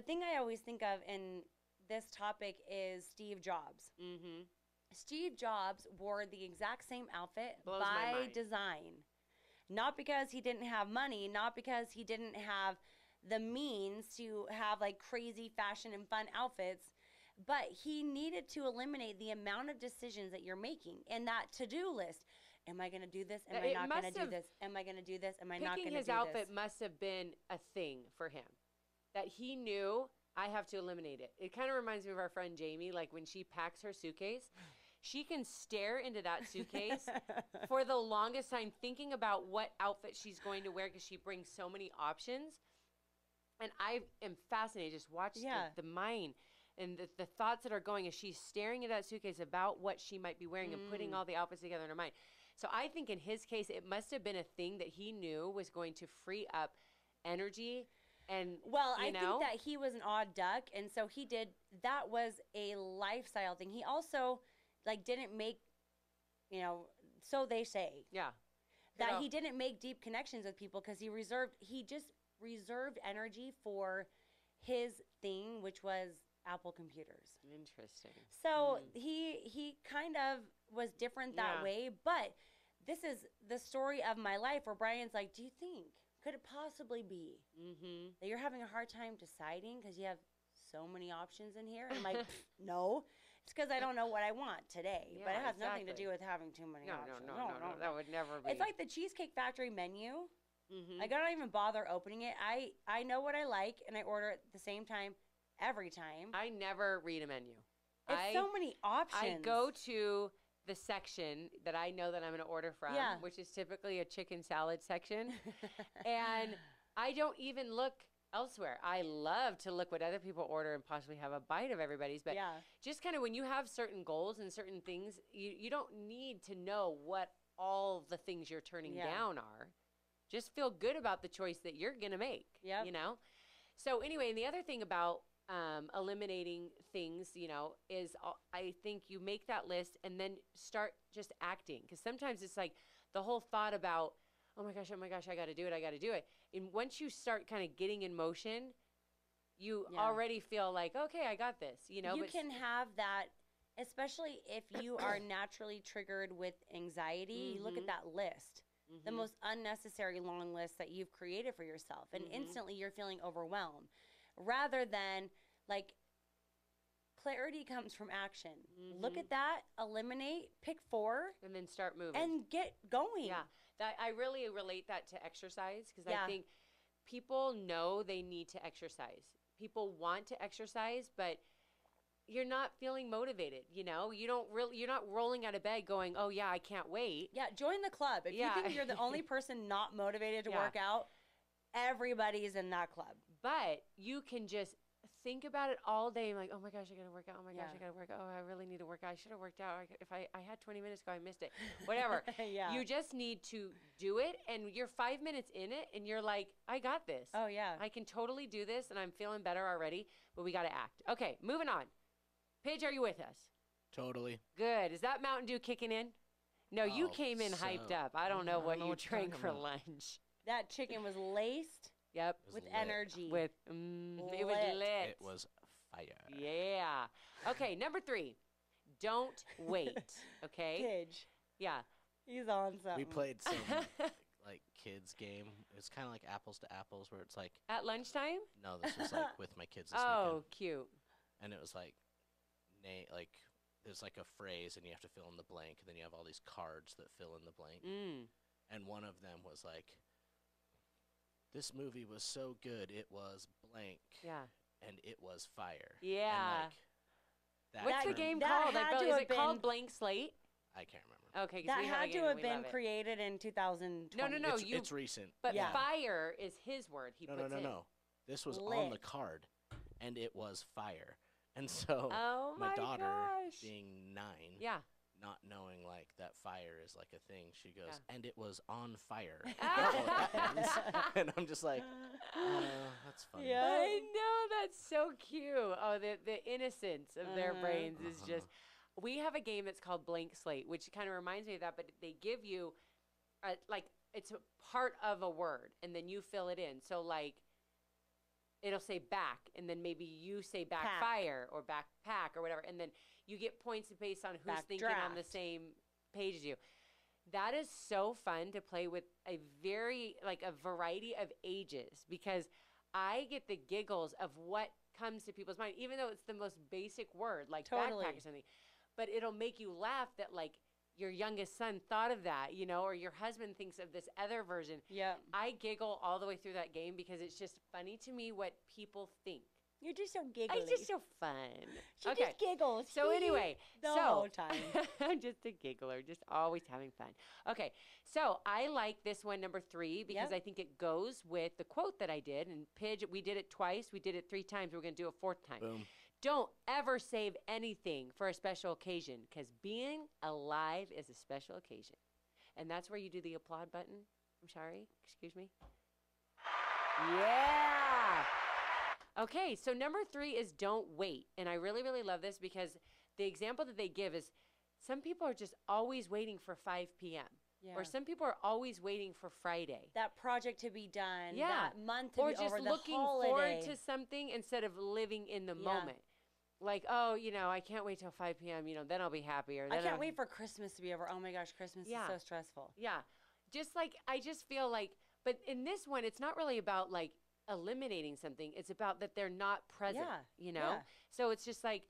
thing I always think of in this topic is Steve Jobs. Steve Jobs wore the exact same outfit by design. Not because he didn't have money, not because he didn't have the means to have like crazy fashion and fun outfits, but he needed to eliminate the amount of decisions that you're making in that to-do list. Am I going to do this? Am I not going to do this? Am I going to do this? Am I not going to do this? Picking his outfit must have been a thing for him, that he knew, I have to eliminate it. It kind of reminds me of our friend Jamie, like when she packs her suitcase, she can stare into that suitcase for the longest time thinking about what outfit she's going to wear because she brings so many options. And I am fascinated. Just watch the mind and the thoughts that are going as she's staring at that suitcase about what she might be wearing and putting all the outfits together in her mind. So I think in his case, it must have been a thing that he knew was going to free up energy. And I think that he was an odd duck, and so he did. That was a lifestyle thing. He also didn't make, so they say. Yeah. That he didn't make deep connections with people because he just reserved energy for his thing, which was Apple computers. Interesting. So he kind of was different that way, but this is the story of my life where Brian's like, do you think, could it possibly be that you're having a hard time deciding because you have so many options in here? And I'm like, no. It's because I don't know what I want today. Yeah, but it has nothing to do with having too many options. No. That would never be. It's like the Cheesecake Factory menu. I don't even bother opening it. I know what I like, and I order it at the same time every time. I never read a menu. It's so many options. I go to the section that I know that I'm going to order from, which is typically a chicken salad section. And I don't even look elsewhere. I love to look what other people order and possibly have a bite of everybody's. But just kind of when you have certain goals and certain things, you don't need to know what all the things you're turning down are. Just feel good about the choice that you're going to make, So anyway, and the other thing about eliminating things, is I think you make that list and then start just acting. Because sometimes it's like the whole thought about, oh my gosh, I got to do it. And once you start kind of getting in motion, you already feel like, okay, I got this, You can have that, especially if you are naturally triggered with anxiety. You look at that list. The most unnecessary long list that you've created for yourself. And instantly you're feeling overwhelmed. Rather than, clarity comes from action. Look at that, eliminate, pick 4. And then start moving. And get going. Yeah. I really relate that to exercise because I think people know they need to exercise. People want to exercise, but you're not feeling motivated, you're not rolling out of bed going, oh yeah, I can't wait. Yeah, join the club. If you think you're the only person not motivated to work out, everybody's in that club. But you can just think about it all day. I'm like, oh my gosh, I got to work out. Oh my gosh, I got to work out. Oh, I really need to work out. I should have worked out. If I had 20 minutes ago, I missed it. Whatever. You just need to do it. And you're 5 minutes in it and you're like, I got this. Oh yeah. I can totally do this and I'm feeling better already, but we got to act. Okay, moving on. Paige, are you with us? Totally. Good. Is that Mountain Dew kicking in? No, you came in hyped up. I don't know what you drank for lunch. That chicken was laced. Yep. With energy. It was lit. It was fire. Yeah. Okay, number 3. Don't wait. Okay? Paige. Yeah. He's on something. We played some kids game. It's kind of like apples to apples where it's like. At lunchtime? No, this was with my kids this weekend. Oh, cute. And it was there's a phrase and you have to fill in the blank, and then you have all these cards that fill in the blank. And one of them was like, this movie was so good it was blank. Yeah. And it was fire. Yeah. And what's the game called? Is it called Blank Slate? I can't remember. Okay, that had to have been created in 2020. No. It's recent. But fire is his word. He puts in. No. This was on the card, and it was fire. And so my daughter, being 9, not knowing that fire is a thing, she goes, and it was on fire. And I'm just like, that's funny. Yeah. I know, that's so cute. Oh, the innocence of their brains is just. We have a game that's called Blank Slate, which kind of reminds me of that, but they give you, it's a part of a word, and then you fill it in. So, it'll say back, and then maybe you say backfire or backpack or whatever, and then you get points based on who's thinking on the same page as you. that is so fun to play with a variety of ages, because I get the giggles of what comes to people's mind, even though it's the most basic word, like backpack or something. But it'll make you laugh that, like, your youngest son thought of that, you know, or your husband thinks of this other version. Yeah. I giggle all the way through that game because it's just funny to me what people think. You're just so giggly. I'm just so fun. She just giggles. So anyway, the whole time. I'm just a giggler, just always having fun. Okay, so I like this one, number 3, because I think it goes with the quote that I did. And Pidge, we did it twice. We did it 3 times. We're going to do a 4th time. Boom. Don't ever save anything for a special occasion, because being alive is a special occasion. And that's where you do the applaud button. I'm sorry. Excuse me. Yeah. Okay, so number 3 is don't wait. And I really, really love this, because the example that they give is some people are just always waiting for 5 p.m. Yeah. Or some people are always waiting for Friday. That project to be done. Yeah. That month to or be just over, looking forward to something instead of living in the moment. Like, oh, you know, I can't wait till 5 p.m., you know, then I'll be happier. I can't wait for Christmas to be over. Oh, my gosh, Christmas is so stressful. Yeah. Just like, I just feel like, but in this one, it's not really about, like, eliminating something. It's about that they're not present, you know? Yeah. So it's just like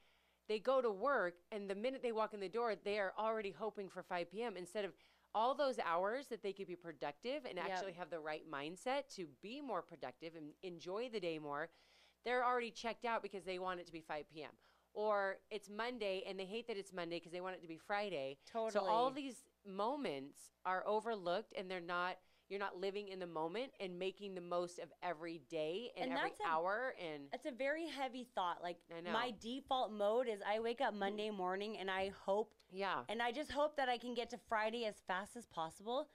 they go to work, and the minute they walk in the door, they are already hoping for 5 p.m. instead of all those hours that they could be productive and actually have the right mindset to be more productive and enjoy the day more. They're already checked out because they want it to be 5 p.m. Or it's Monday and they hate that it's Monday because they want it to be Friday. Totally. So all these moments are overlooked, and you're not living in the moment and making the most of every day and every hour. And it's a very heavy thought. Like, my default mode is I wake up Monday morning and I hope. Yeah. And I just hope that I can get to Friday as fast as possible.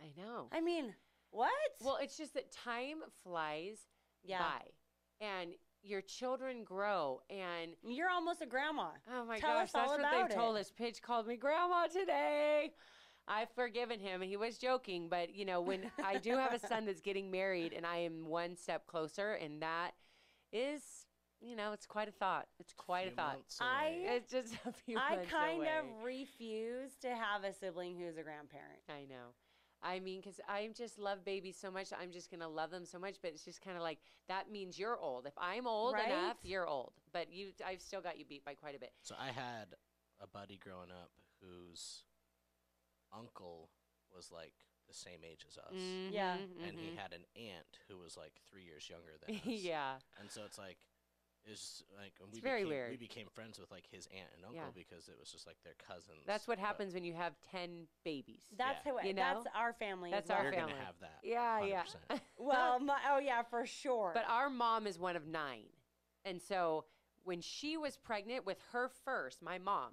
I know. I mean, what? Well, it's just that time flies by. And your children grow, and you're almost a grandma. Oh my gosh, that's what they've told us. Pidge called me grandma today. I've forgiven him. He was joking, but you know, when I do have a son that's getting married, and I am one step closer, and that is, you know, it's quite a thought. It's quite a thought. It's just a few months away. I kind of refuse to have a sibling who's a grandparent. I know. I mean, because I just love babies so much. I'm just going to love them so much. But it's just kind of like, that means you're old. If I'm old enough, you're old. But I've still got you beat by quite a bit. So I had a buddy growing up whose uncle was like the same age as us. Mm-hmm, yeah. And he had an aunt who was like 3 years younger than us. Yeah. And so it's like, it's like when it's very weird. We became friends with like his aunt and uncle because it was just like their cousins. That's what happens when you have 10 babies. That's how you know? That's our family. That's our family. You're gonna have that. Yeah, 100%. yeah. Well, for sure. But our mom is one of 9, and so when she was pregnant with her first, my mom,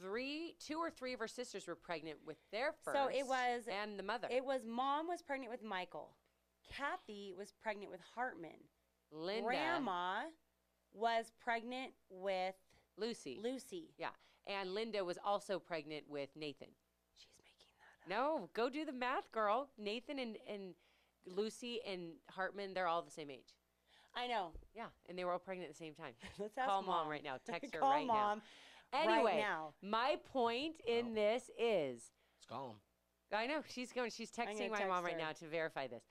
2 or 3 of her sisters were pregnant with their first. So it was, and the mother. It was mom was pregnant with Michael, Kathy was pregnant with Hartman, Linda, Grandma was pregnant with Lucy. Yeah. And Linda was also pregnant with Nathan. She's making that up. No, go do the math, girl. Nathan and Lucy and Hartman, they're all the same age. I know. Yeah, and they were all pregnant at the same time. Let's ask Call mom right now. Text her Call right mom now. Anyway, right now. My point in this is... Let's call him. I know. She's texting my mom right now to verify this.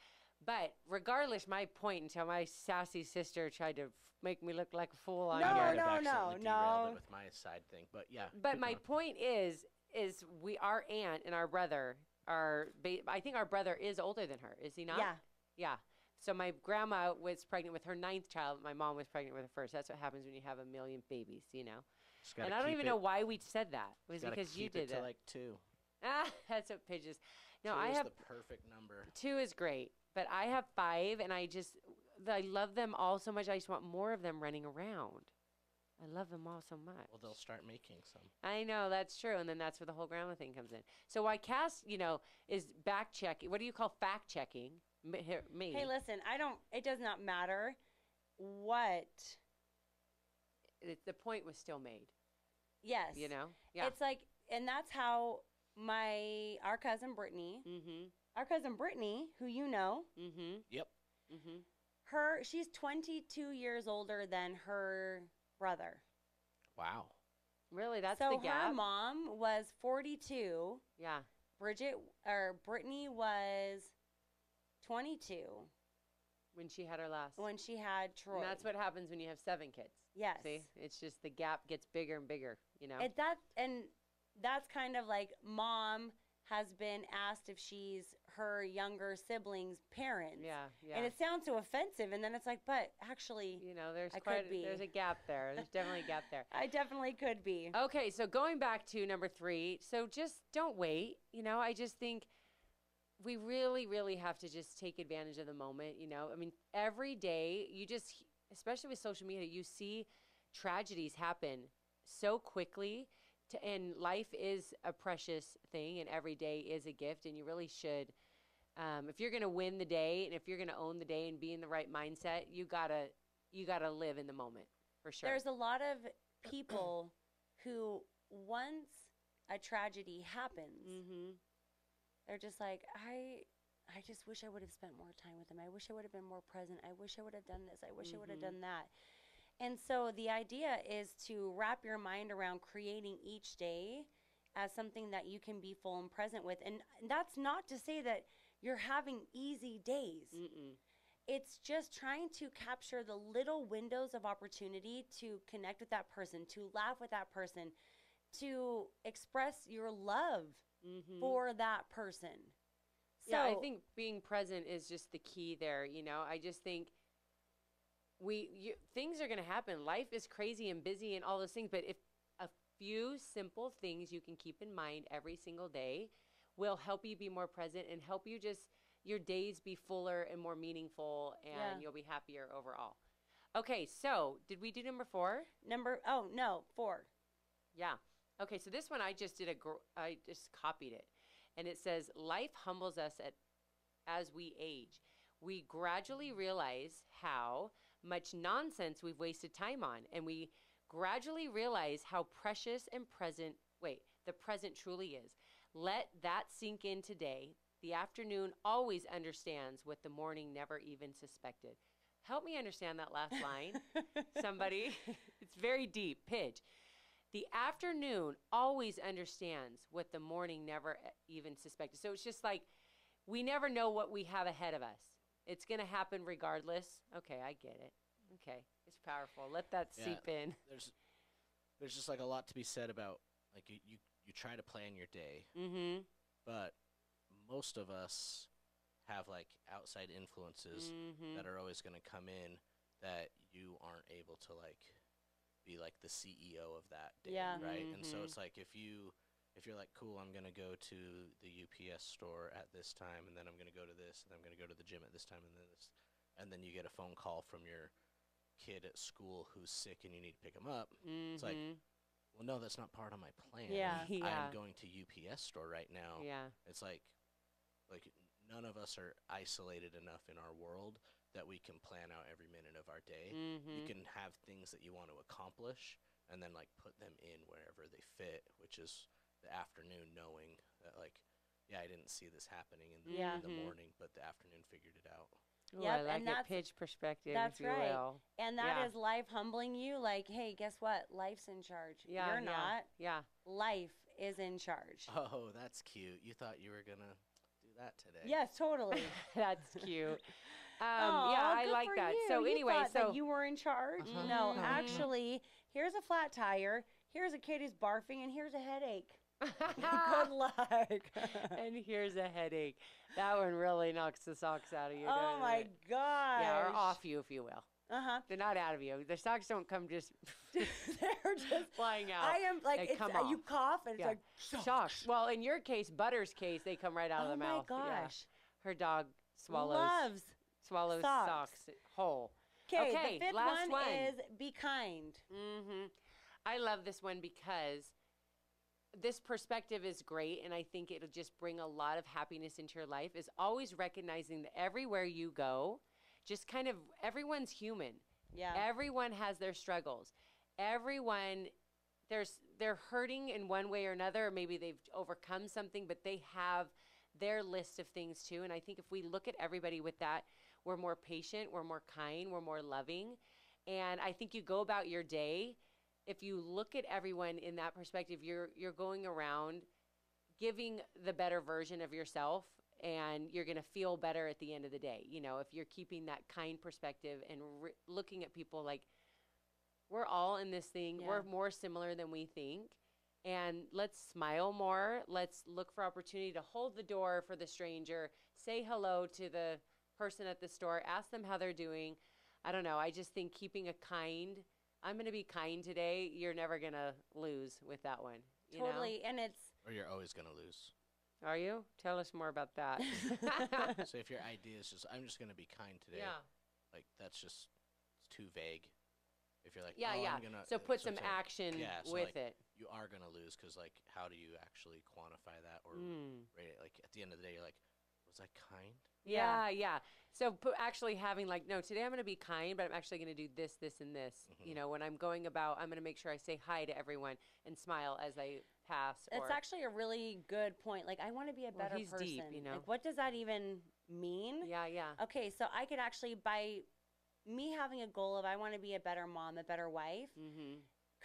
But regardless, my point until my sassy sister tried to make me look like a fool on No. With my side thing, but yeah. But my point is our aunt and our brother I think our brother is older than her. Is he not? Yeah. Yeah. So my grandma was pregnant with her 9th child. My mom was pregnant with her first. That's what happens when you have a million babies, you know. And I don't even know why we said that. It was because you did it. To like 2. That's what Pidge is. No, 2 I is have the perfect number. 2 is great, but I have 5, and I love them all so much. I just want more of them running around. I love them all so much. Well, they'll start making some. I know, that's true, and then that's where the whole grandma thing comes in. So why Kass, is back-checking. What do you call fact-checking? Me. Hey, listen, it does not matter what. The point was still made. Yes. Yeah. It's like, and that's how our cousin Brittany, who you know. Mm-hmm. Yep. Mm-hmm. She's 22 years older than her brother. Wow. Really? That's the gap? So her mom was 42. Yeah. Brittany was 22 when she had her last. When she had Troy. And that's what happens when you have 7 kids. Yes. See, it's just the gap gets bigger and bigger, you know. And that's kind of like mom has been asked if she's her younger sibling's parents. Yeah. And it sounds so offensive, and then it's like, but actually, you know, there's a gap there. There's definitely a gap there. I definitely could be. Okay, so going back to number 3, so just don't wait. You know, I just think we really, really have to just take advantage of the moment. You know, I mean, every day you just, especially with social media, you see tragedies happen so quickly. And life is a precious thing, and every day is a gift, and you really should. If you're going to win the day, and if you're going to own the day and be in the right mindset, you gotta live in the moment, for sure. There's a lot of people who, once a tragedy happens, they're just like, I just wish I would have spent more time with them. I wish I would have been more present. I wish I would have done this. I wish I would have done that. And so the idea is to wrap your mind around creating each day as something that you can be full and present with. And that's not to say that you're having easy days. It's just trying to capture the little windows of opportunity to connect with that person, to laugh with that person, to express your love for that person. So, yeah, I think being present is just the key there. You know, I just think things are going to happen. Life is crazy and busy and all those things, but if a few simple things you can keep in mind every single day will help you be more present and help you just your days be fuller and more meaningful, and you'll be happier overall. Okay, so did we do number 4? No, 4. Yeah. Okay, so this one I just copied it, and it says, life humbles us as we age. We gradually realize how much nonsense we've wasted time on, and we gradually realize how precious and the present truly is. Let that sink in today. The afternoon always understands what the morning never even suspected. Help me understand that last line, somebody. It's very deep. Pitch. The afternoon always understands what the morning never even suspected. So it's just like we never know what we have ahead of us. It's going to happen regardless. Okay, I get it. Okay, it's powerful. Let that seep in. There's just like a lot to be said about like you try to plan your day, but most of us have like outside influences that are always going to come in that you aren't able to like be like the CEO of that day, right? And so it's like if you're like, cool, I'm going to go to the UPS store at this time, and then I'm going to go to this, and I'm going to go to the gym at this time, and then this, and then you get a phone call from your kid at school who's sick and you need to pick him up. It's like, well, no, that's not part of my plan. I'm going to UPS store right now. It's like none of us are isolated enough in our world that we can plan out every minute of our day. You can have things that you want to accomplish and then like put them in wherever they fit, which is the afternoon, knowing that like, I didn't see this happening in the morning, but the afternoon figured it out. Ooh, I like your pitch perspective. That's if you right. will. And that is life humbling you. Like, hey, guess what? Life's in charge. You're not. Life is in charge. Oh, that's cute. You thought you were going to do that today. Yes, totally. That's cute. I like that. You. So you anyway, that you were in charge. No, actually, here's a flat tire. Here's a kid who's barfing, and here's a headache. Good luck. And here's a headache. That one really knocks the socks out of you. Oh my gosh. Yeah, or off you, if you will. They're not out of you. The socks don't come just they're just flying out. I am like, it's, you cough and it's like socks. Well, in your case, Butter's case, they come right out of the mouth. Oh my gosh. Her dog swallows socks whole. Okay, the fifth one is be kind. I love this one because this perspective is great, and I think it'll just bring a lot of happiness into your life, is always recognizing that everywhere you go, just kind of everyone's human. Yeah. Everyone has their struggles. Everyone, they're hurting in one way or another, or maybe they've overcome something, but they have their list of things too. And I think if we look at everybody with that, we're more patient, we're more kind, we're more loving. And I think you go about your day, if you look at everyone in that perspective, you're going around giving the better version of yourself, and you're going to feel better at the end of the day. You know, if you're keeping that kind perspective and looking at people like, we're all in this thing. Yeah. We're more similar than we think. And let's smile more. Let's look for opportunity to hold the door for the stranger, say hello to the person at the store, ask them how they're doing. I don't know. I just think keeping I'm going to be kind today. You're never going to lose with that one. Totally. You know? And or you're always going to lose. Are you? Tell us more about that. So if your idea is just, I'm just going to be kind today. Yeah. Like, that's just it's too vague. If you're like, I'm gonna, so put some action with it. You are going to lose because, like, how do you actually quantify that or rate it? Like, at the end of the day, you're like, was I kind? Yeah. So actually having, like, no, today I'm going to be kind, but I'm actually going to do this, this, and this. Mm-hmm. You know, when I'm going about, I'm going to make sure I say hi to everyone and smile as I pass. That's actually a really good point. Like, I want to be a better person. Deep, you know? Like, what does that even mean? Yeah. Okay, so I could actually, by me having a goal of I want to be a better mom, a better wife,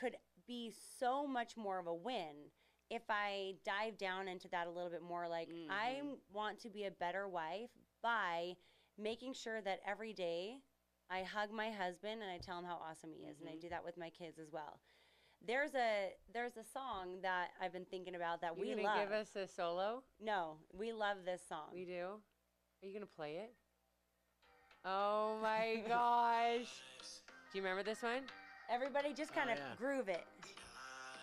could be so much more of a win if I dive down into that a little bit more. Like, I want to be a better wife by making sure that every day I hug my husband and I tell him how awesome he is, and I do that with my kids as well. There's a song that I've been thinking about that we love. You gonna give us a solo? No, we love this song. We do? Are you gonna play it? Oh my gosh. Do you remember this one? Everybody just kind of groove it.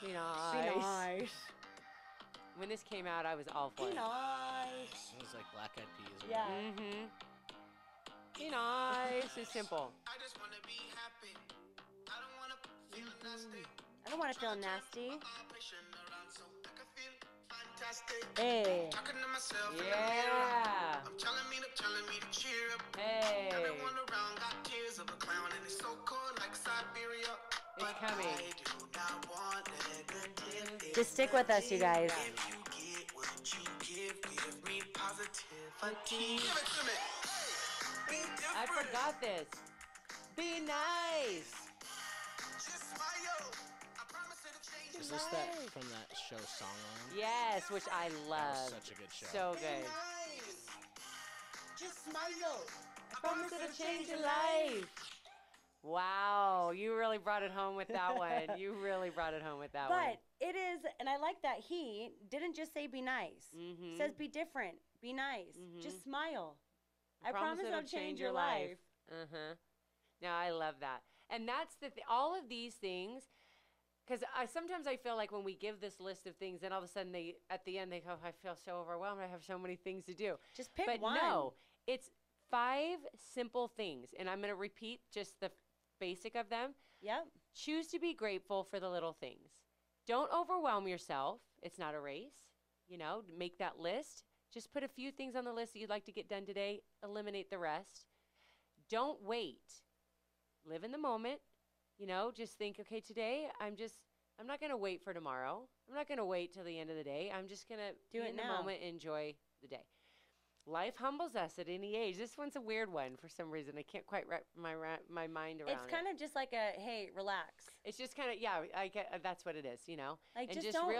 Be nice. Be nice. When this came out, I was all for it. Be nice. It was like Black Eyed Peas. Yeah. Be nice. It's simple. I just want to be happy. I don't want to feel nasty. I don't want to feel nasty. Hey. Yeah. I'm telling me to cheer up. Hey. Everyone around got tears of a clown and it's so cold like Siberia. It's coming. Just stick with us, you guys. If you get what you give me positivity. Give it to me. Be different. I forgot this. Be nice. Just smile. I promise it'll change. Is this that from that show Songline? Yes, which I love. That was such a good show. So good. Nice. Just smile. I promise it'll change your life. Wow, you really brought it home with that one. You really brought it home with that one. But it is, and I like that he didn't just say be nice. He says be different, be nice, just smile. I promise it'll change your life. No, I love that. And that's all of these things, because sometimes I feel like when we give this list of things, then all of a sudden at the end they go, I feel so overwhelmed. I have so many things to do. Just pick one. But no, it's 5 simple things. And I'm going to repeat just the basic of them. Yep. Choose to be grateful for the little things. Don't overwhelm yourself. It's not a race. You know, make that list. Just put a few things on the list that you'd like to get done today. Eliminate the rest. Don't wait. Live in the moment. You know, just think, okay, today I'm not going to wait for tomorrow. I'm not going to wait till the end of the day. I'm just going to do it in now. The moment, enjoy the day. Life humbles us at any age. This one's a weird one for some reason. I can't quite wrap my mind around it. It's kind of just like a, hey, relax. It's just kind of, that's what it is, you know? Like, and just don't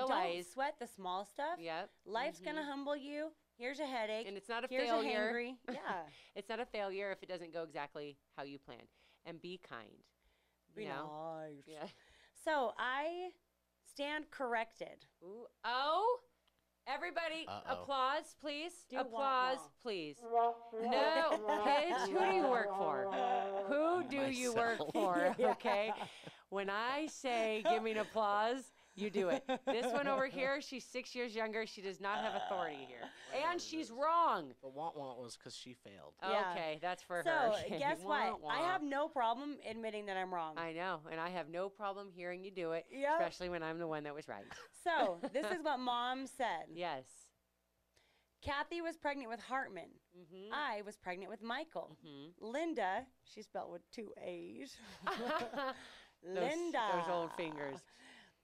sweat the small stuff. Yep. Life's going to humble you. Here's a headache. And it's not a Here's failure. A hangry. Yeah. It's not a failure if it doesn't go exactly how you planned. And be kind. Be nice. Yeah. So I stand corrected. Ooh. Oh. Everybody, applause, please. Applause, please. No, kids, who do you work for? Who do you work for? Okay. When I say give me an applause, you do it. This one over here, she's 6 years younger. She does not have authority here. And she's wrong. The want was because she failed. Yeah. Okay, that's for her. So Okay. guess what? I have no problem admitting that I'm wrong. I know, and I have no problem hearing you do it, Yep. especially when I'm the one that was right. So this is what Mom said. Yes. Kathy was pregnant with Hartman. I was pregnant with Michael. Linda, she spelled with 2 A's. Linda. Those old fingers.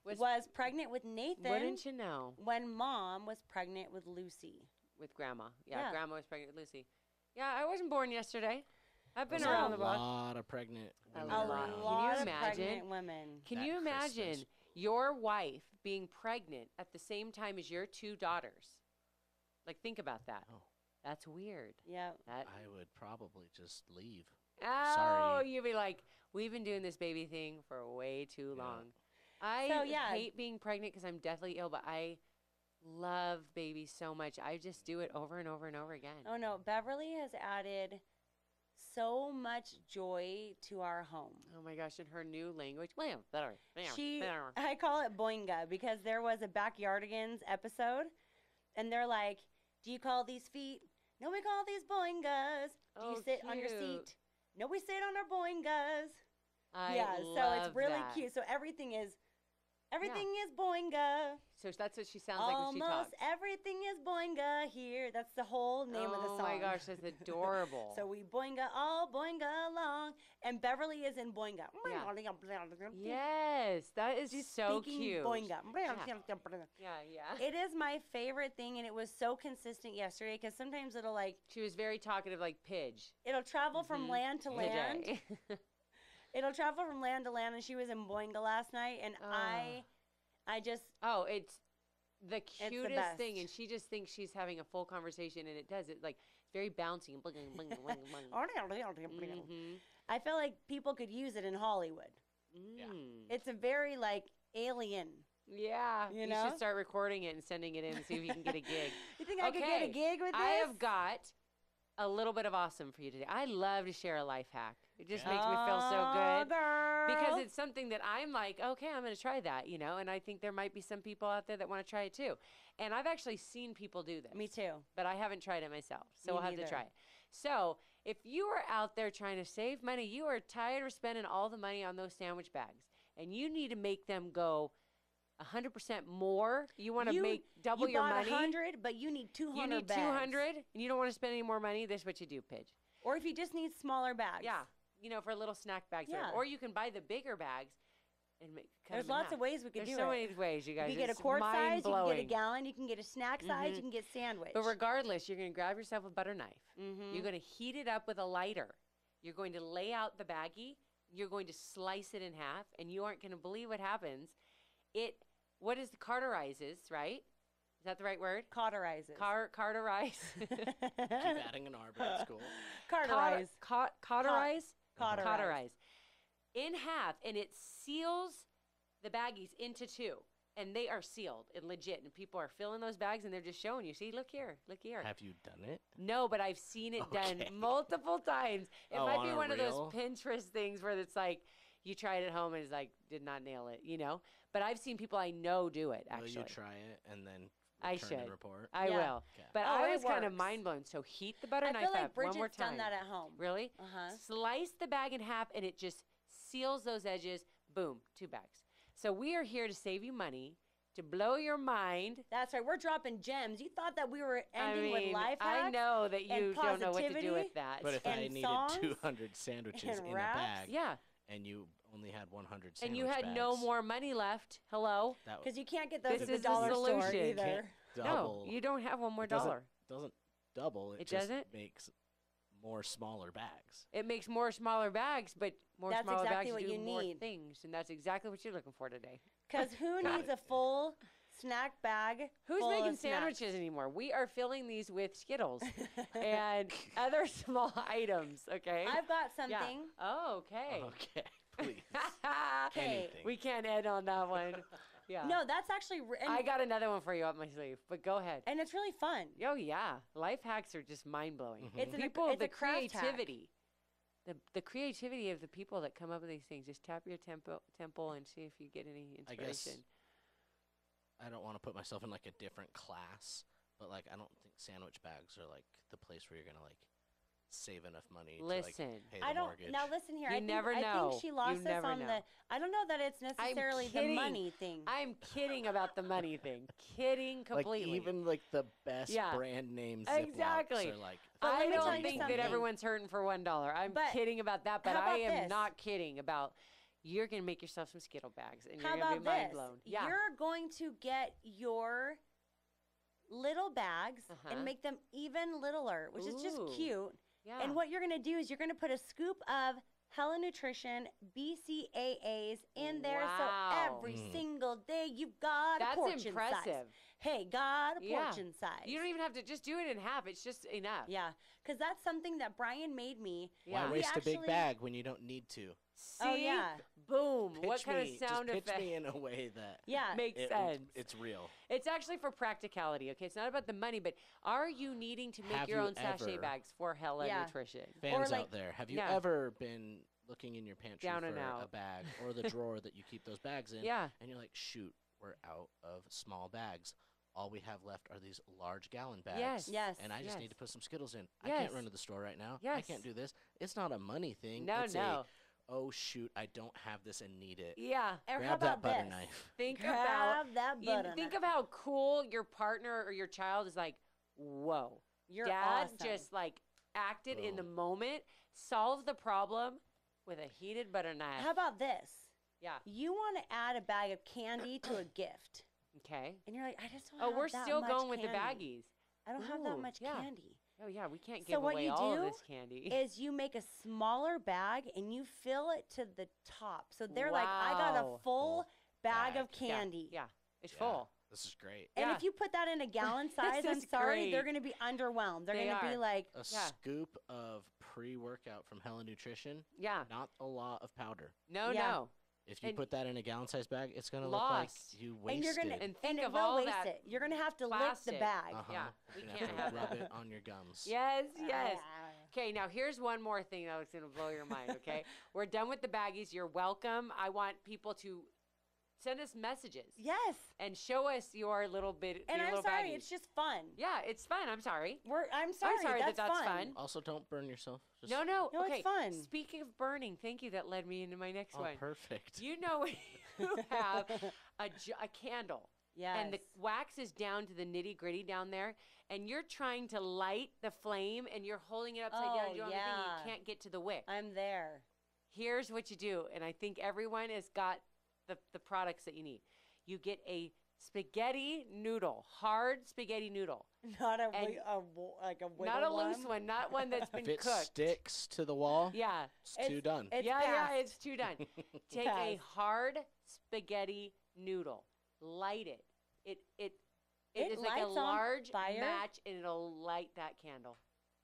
Was pregnant with Nathan. Wouldn't you know? When Mom was pregnant with Lucy. With Grandma. Yeah, Grandma was pregnant with Lucy. Yeah, I wasn't born yesterday. I've been There's around the block. A lot of pregnant women. A around. lot Can you of imagine? pregnant women. Can That you imagine Christmas. your wife being pregnant at the same time as your 2 daughters. Like, think about that. Oh. That's weird. Yeah. I would probably just leave. Oh, Sorry. you'd be like, we've been doing this baby thing for way too long. I hate being pregnant because I'm deathly ill, but I love babies so much. I just do it over and over and over again. Oh, no. Beverly has added so much joy to our home. Oh, my gosh. And her new language. I call it boinga because there was a Backyardigans episode, and they're like, do you call these feet? No, we call these boingas. Do you sit on your seat? No, we sit on our boingas. So it's really cute. So everything is boinga. So that's what she sounds like when she talks. Almost everything is boinga here. That's the whole name of the song. Oh my gosh, that's adorable. So we boinga along, and Beverly is in boinga. Yeah. Yes, that is She's so speaking cute. Boinga. Yeah. It is my favorite thing, and it was so consistent yesterday because sometimes it'll like. She was very talkative, like Pidge. It'll travel from land to land. It'll travel from land to land, and she was in boinga last night, and I just. Oh, it's the cutest thing, and she just thinks she's having a full conversation, and it does. It's like it's very bouncy and I feel like people could use it in Hollywood. Yeah. It's a very like alien. Yeah, you know? Should start recording it and sending it in and see if you can get a gig. You think I could get a gig with this? I have got a little bit of awesome for you today. I love to share a life hack. It just makes me feel so good. Girl. Because it's something that I'm like, okay, I'm going to try that, you know, and I think there might be some people out there that want to try it too. And I've actually seen people do this. Me too. But I haven't tried it myself, so Me we'll have neither. to try it. So if you are out there trying to save money, you are tired of spending all the money on those sandwich bags, and you need to make them go 100% more. You want to make double your money. You bought 100, but you need 200 You need bags. 200, and you don't want to spend any more money. This is what you do, Pidge. Or if you just need smaller bags. Yeah, you know, for little snack bags. Yeah. Or you can buy the bigger bags and cut There's them in lots half. of ways we could do it. There's so many ways, you guys. You can get a It's quart size, you can get a mind-blowing. gallon, you can get a snack size, you can get sandwich. But regardless, you're going to grab yourself a butter knife. Mm-hmm. You're going to heat it up with a lighter. You're going to lay out the baggie. You're going to slice it in half, and you aren't going to believe what happens. What is the cauterizes, right? Is that the right word? Cauterizes. Cauterize. Keep adding an R, but it's cool. Cauterize. Cauterize? Cauterize. In half, and it seals the baggies into 2. And they are sealed and legit. And people are filling those bags, and they're just showing you. See, look here. Look here. Have you done it? No, but I've seen it done multiple times. It might be one of those Pinterest things where it's like you try it at home and it's like, did not nail it, you know? But I've seen people I know do it, actually. Will you try it and then I should. and report? I will. Okay. But Oh, I it was kind of works. mind blown. So heat the butter I knife feel like up one more Bridget's time. done that at home. Really? Uh-huh. Slice the bag in half, and it just seals those edges. Boom, 2 bags. So we are here to save you money, to blow your mind. That's right. We're dropping gems. You thought that we were ending with life hacks? I know that you don't know what to do positivity with that. But if I needed songs 200 sandwiches and in wraps? a bag, yeah, and you only had 100 sandwich and you had bags, no more money left. Hello? that Because you can't get those This at the is the dollar store solution. either. double. No, you don't have one more It doesn't- dollar. Doesn't double. It It just doesn't? makes more smaller bags. It makes more smaller bags, but more That's smaller exactly bags what do you more need. things, and that's exactly what you're looking for today. Because who needs a full snack bag? Who's full making of snacks? sandwiches anymore? We are filling these with Skittles and other small items, okay? I've got Yeah. something. Oh, okay. Okay, please. Okay. Anything. We can't end on that one. Yeah. No, that's actually. I got another one for you up my sleeve, but go ahead. And it's really fun. Oh, yeah. Life hacks are just mind-blowing. Mhm. It's The a craft hack. creativity. The creativity of the people that come up with these things. Just tap your temple and see if you get any I guess inspiration. I don't want to put myself in like a different class, but like I don't think sandwich bags are like the place where you're gonna like save enough money to Listen. like pay the I don't. mortgage. Now listen here. You I think, never I know. think she You lost us never on know. the. I don't know that it's necessarily the kidding. money thing. I'm kidding about the money thing. Kidding completely. Like even like the best Yeah. brand names Exactly. are like But let I me tell don't you think that something. everyone's hurting for $1. I'm But kidding about that, but how I about am this? not kidding about you're gonna make yourself some Skittle bags and How you're gonna about be mind this? blown. Yeah. You're going to get your little bags Uh-huh. and make them even littler, which is just Ooh. cute. Yeah. And what you're going to do is you're going to put a scoop of Hella Nutrition, BCAAs in there. So every single day you've got a portion impressive. size. Hey, got a portion size. You don't even have to just do it in half. It's just enough. Yeah, because that's something that Brian made me. Why waste a big bag when you don't need to? See? Boom. What kind of sound just effect? pitch me in a way that makes sense. It's real. It's actually for practicality, okay? It's not about the money, but are you needing to make your own sachet bags for Hella Nutrition? Fans out there, have you ever been looking in your pantry for a bag or the drawer that you keep those bags in? Yeah. And you're like, shoot, we're out of small bags. All we have left are these large gallon bags. Yes. And I just need to put some Skittles in. I can't run to the store right now. I can't do this. It's not a money thing. No, it's oh, shoot, I don't have this and need it. Yeah. Grab that butter knife. Think of how cool your partner or your child is like, whoa. You're Dad awesome. just like acted in the moment, solved the problem with a heated butter knife. How about this? Yeah. You want to add a bag of candy to a gift. Okay. And you're like, I just don't have that we're much still going with candy. the baggies. I don't have that much candy. Oh, yeah, we can't give away all of this candy. Is you make a smaller bag and you fill it to the top. So they're like, I got a full bag of candy. Yeah, it's full. This is great. And if you put that in a gallon size, I'm sorry, they're going to be underwhelmed. They're going to be like a scoop of pre-workout from Hella Nutrition. Yeah. Not a lot of powder. No. If you put that in a gallon-sized bag, it's going to look like you wasted. And you're going to think of all that. You're going to have to lick the bag. Yeah, we can't have rub it on your gums. Yes. Okay, now here's one more thing that was going to blow your mind, okay? We're done with the baggies. You're welcome. I want people to send us messages. Yes. And show us your little bit. And your I'm little sorry, baggies. it's just fun. Yeah, it's fun. I'm sorry. I'm sorry that's fun. Also, don't burn yourself. Just No, okay. It's fun. Speaking of burning, thank you. That led me into my next one. Perfect. You know, you have a candle. Yes. And the wax is down to the nitty gritty down there, and you're trying to light the flame, and you're holding it upside down. You can't get to the wick. I'm there. Here's what you do, and I think everyone has got the products that you need. You get a spaghetti noodle, hard spaghetti noodle. Not a not a loose one, not one that's been if it cooked. Sticks to the wall. Yeah, it's too done. It's too done. Take a hard spaghetti noodle, light it. It is like a large match, and it'll light that candle.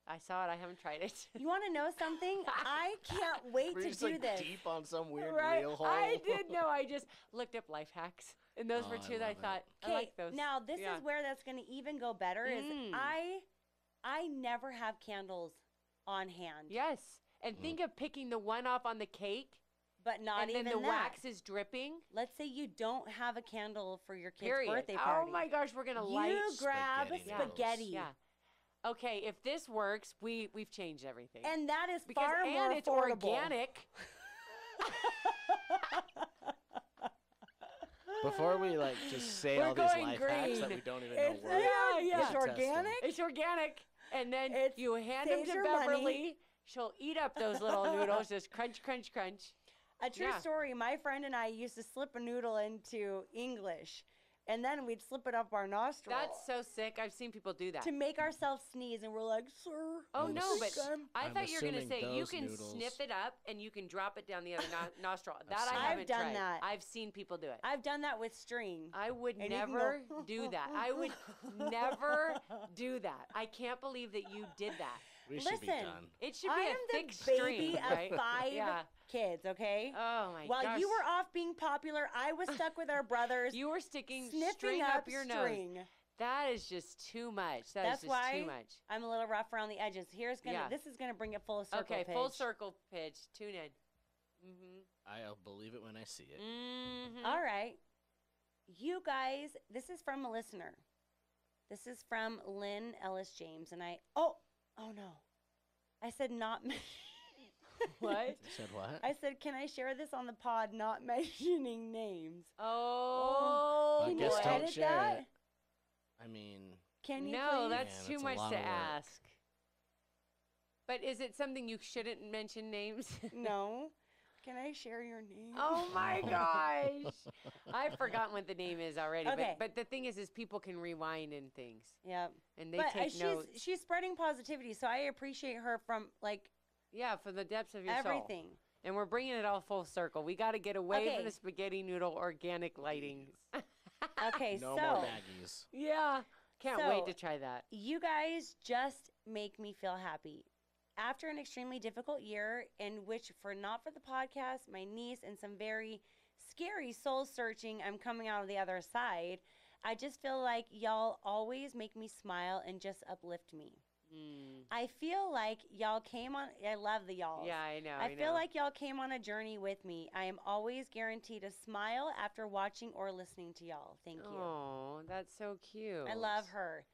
I saw it. I haven't tried it. You want to know something? I can't wait to do this. Deep on some weird reel hole. I did know. I just looked up life hacks, and those were two that I thought I like those. Now this is where that's going to even go better. Is I never have candles on hand. Yes, and think of picking the one off on the cake. But not even that. And then the wax is dripping. Let's say you don't have a candle for your kid's birthday party. Oh my gosh, we're gonna light. You grab spaghetti. Yeah. Okay, if this works, we've changed everything. And that is far more and it's affordable. Organic. Before we just say all these life hacks that we don't even know work. Yeah. It's organic. It's organic. And then you hand them to Beverly. Money. She'll eat up those little noodles. Just crunch, crunch, crunch. A true story. My friend and I used to slip a noodle into English, and then we'd slip it up our nostril. That's so sick. I've seen people do that. To make ourselves sneeze, and we're like, sir. Oh, no, but I thought you were going to say you can noodles. sniff it up, and you can drop it down the other nostril. That I haven't tried. I've done that. I've seen people do it. I've done that with string. I would never do that. I would never do that. I can't believe that you did that. We should be done. It should be a thick string. I am the baby right? of 5 kids, okay? Oh, my gosh. While you were off being popular, I was stuck with our brothers. You were sticking sniffing string up your string. nose. That is just too much. That's is just why too much. I'm a little rough around the edges. This is gonna bring it full circle. Okay, pitch. full circle pitch. Tune in. I'll believe it when I see it. All right. You guys, this is from a listener. This is from Lynn Ellis James, and oh no. I said not What? You said what? I said, can I share this on the pod, not mentioning names? Oh, can I guess you don't edit share that? it. I mean, can you no, please? that's too much a lot to of work. ask. But is it something you shouldn't mention names? No. Can I share your name? Oh my gosh. I've forgotten what the name is already. Okay. But the thing is people can rewind and things. Yeah. And they take notes. She's spreading positivity, so I appreciate her from yeah, from the depths of your everything. soul. And we're bringing it all full circle. We got to get away from the spaghetti noodle organic lighting. Okay, no so. more baggies. Yeah. Can't wait to try that. You guys just make me feel happy. After an extremely difficult year in which, not for the podcast, my niece, and some very scary soul searching, I'm coming out of the other side. I just feel like y'all always make me smile and just uplift me. I feel like y'all came on. I love the y'all. Yeah, I know. I feel like y'all came on a journey with me. I am always guaranteed a smile after watching or listening to y'all. Thank you. Oh, that's so cute. I love her.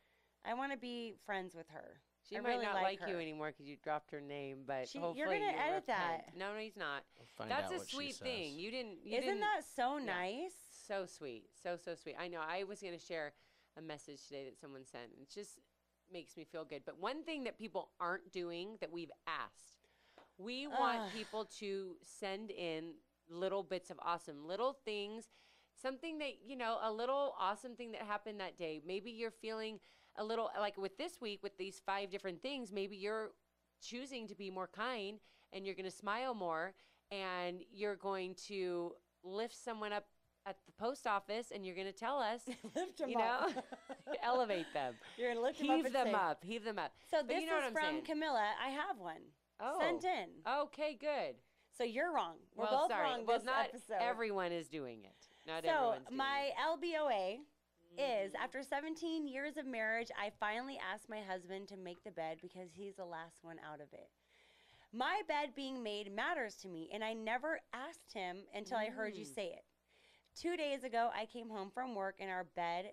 I want to be friends with her. She I might really not like you her. anymore because you dropped her name, but hopefully you're gonna edit that. No, he's not. We'll That's a sweet thing. You didn't. Isn't that so nice? So sweet. So sweet. I know. I was gonna share a message today that someone sent. It just makes me feel good. But one thing that people aren't doing that we've asked, we want people to send in little bits of awesome, little things, something that, a little awesome thing that happened that day. Maybe you're feeling a little, like with this week, with these 5 different things, maybe you're choosing to be more kind and you're going to smile more and you're going to lift someone up at the post office and you're going to tell us, lift them up. Elevate them. You're going to lift Heave them up. Heave them up. So but this you know is from Camilla. I have one. Sent in. Okay, good. So you're wrong. We're both wrong this episode. Everyone is doing it. Not so everyone's doing my it. LBOA is, after 17 years of marriage, I finally asked my husband to make the bed because he's the last one out of it. My bed being made matters to me, and I never asked him until I heard you say it. 2 days ago, I came home from work in our bed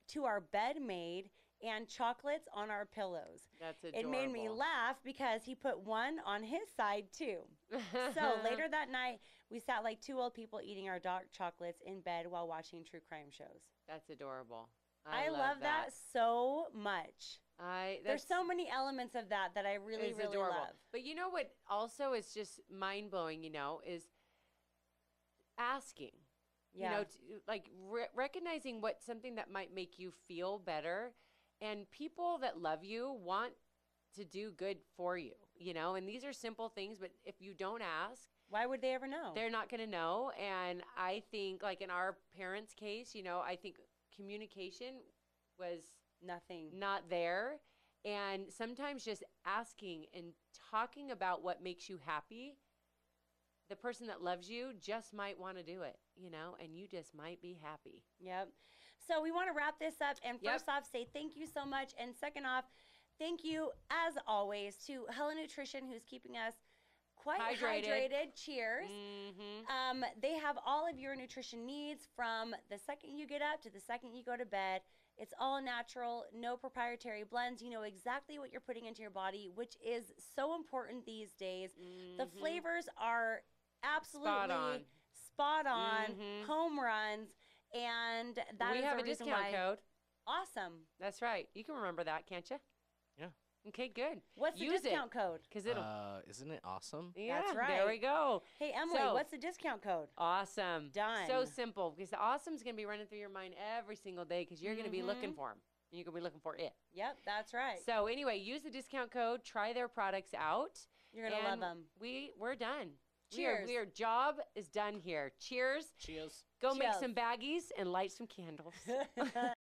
to our bed made and chocolates on our pillows. That's adorable. It made me laugh because he put one on his side too. So later that night, we sat like 2 old people eating our dark chocolates in bed while watching true crime shows. That's adorable. I love that so much. There's so many elements of that I really, really adorable. love. But you know what also is just mind-blowing, is asking. Yeah. Recognizing what something that might make you feel better. And people that love you want to do good for you, and these are simple things, but if you don't ask, why would they ever know? They're not going to know. And I think, like in our parents' case, I think communication was not there. And sometimes just asking and talking about what makes you happy, the person that loves you just might want to do it, and you just might be happy. Yep. So we want to wrap this up and first off say thank you so much. And second off, thank you as always to Hella Nutrition, who's keeping us quite hydrated. Cheers. Mm-hmm. They have all of your nutrition needs from the second you get up to the second you go to bed. It's all natural, no proprietary blends. You know exactly what you're putting into your body, which is so important these days. Mm-hmm. The flavors are absolutely spot on, home runs. And that we have a discount code. Awesome. That's right. You can remember that, can't you? Yeah. Okay, good. What's the discount code? Because isn't it awesome? Yeah, that's right. There we go. Hey, Emily, what's the discount code? Awesome. Done. So simple, because the awesome's going to be running through your mind every single day because you're going to be looking for them. And you're going to be looking for it. Yep, that's right. So anyway, use the discount code. Try their products out. You're going to love them. We're done. Cheers. Our job is done here. Cheers. Cheers. Go make some baggies and light some candles.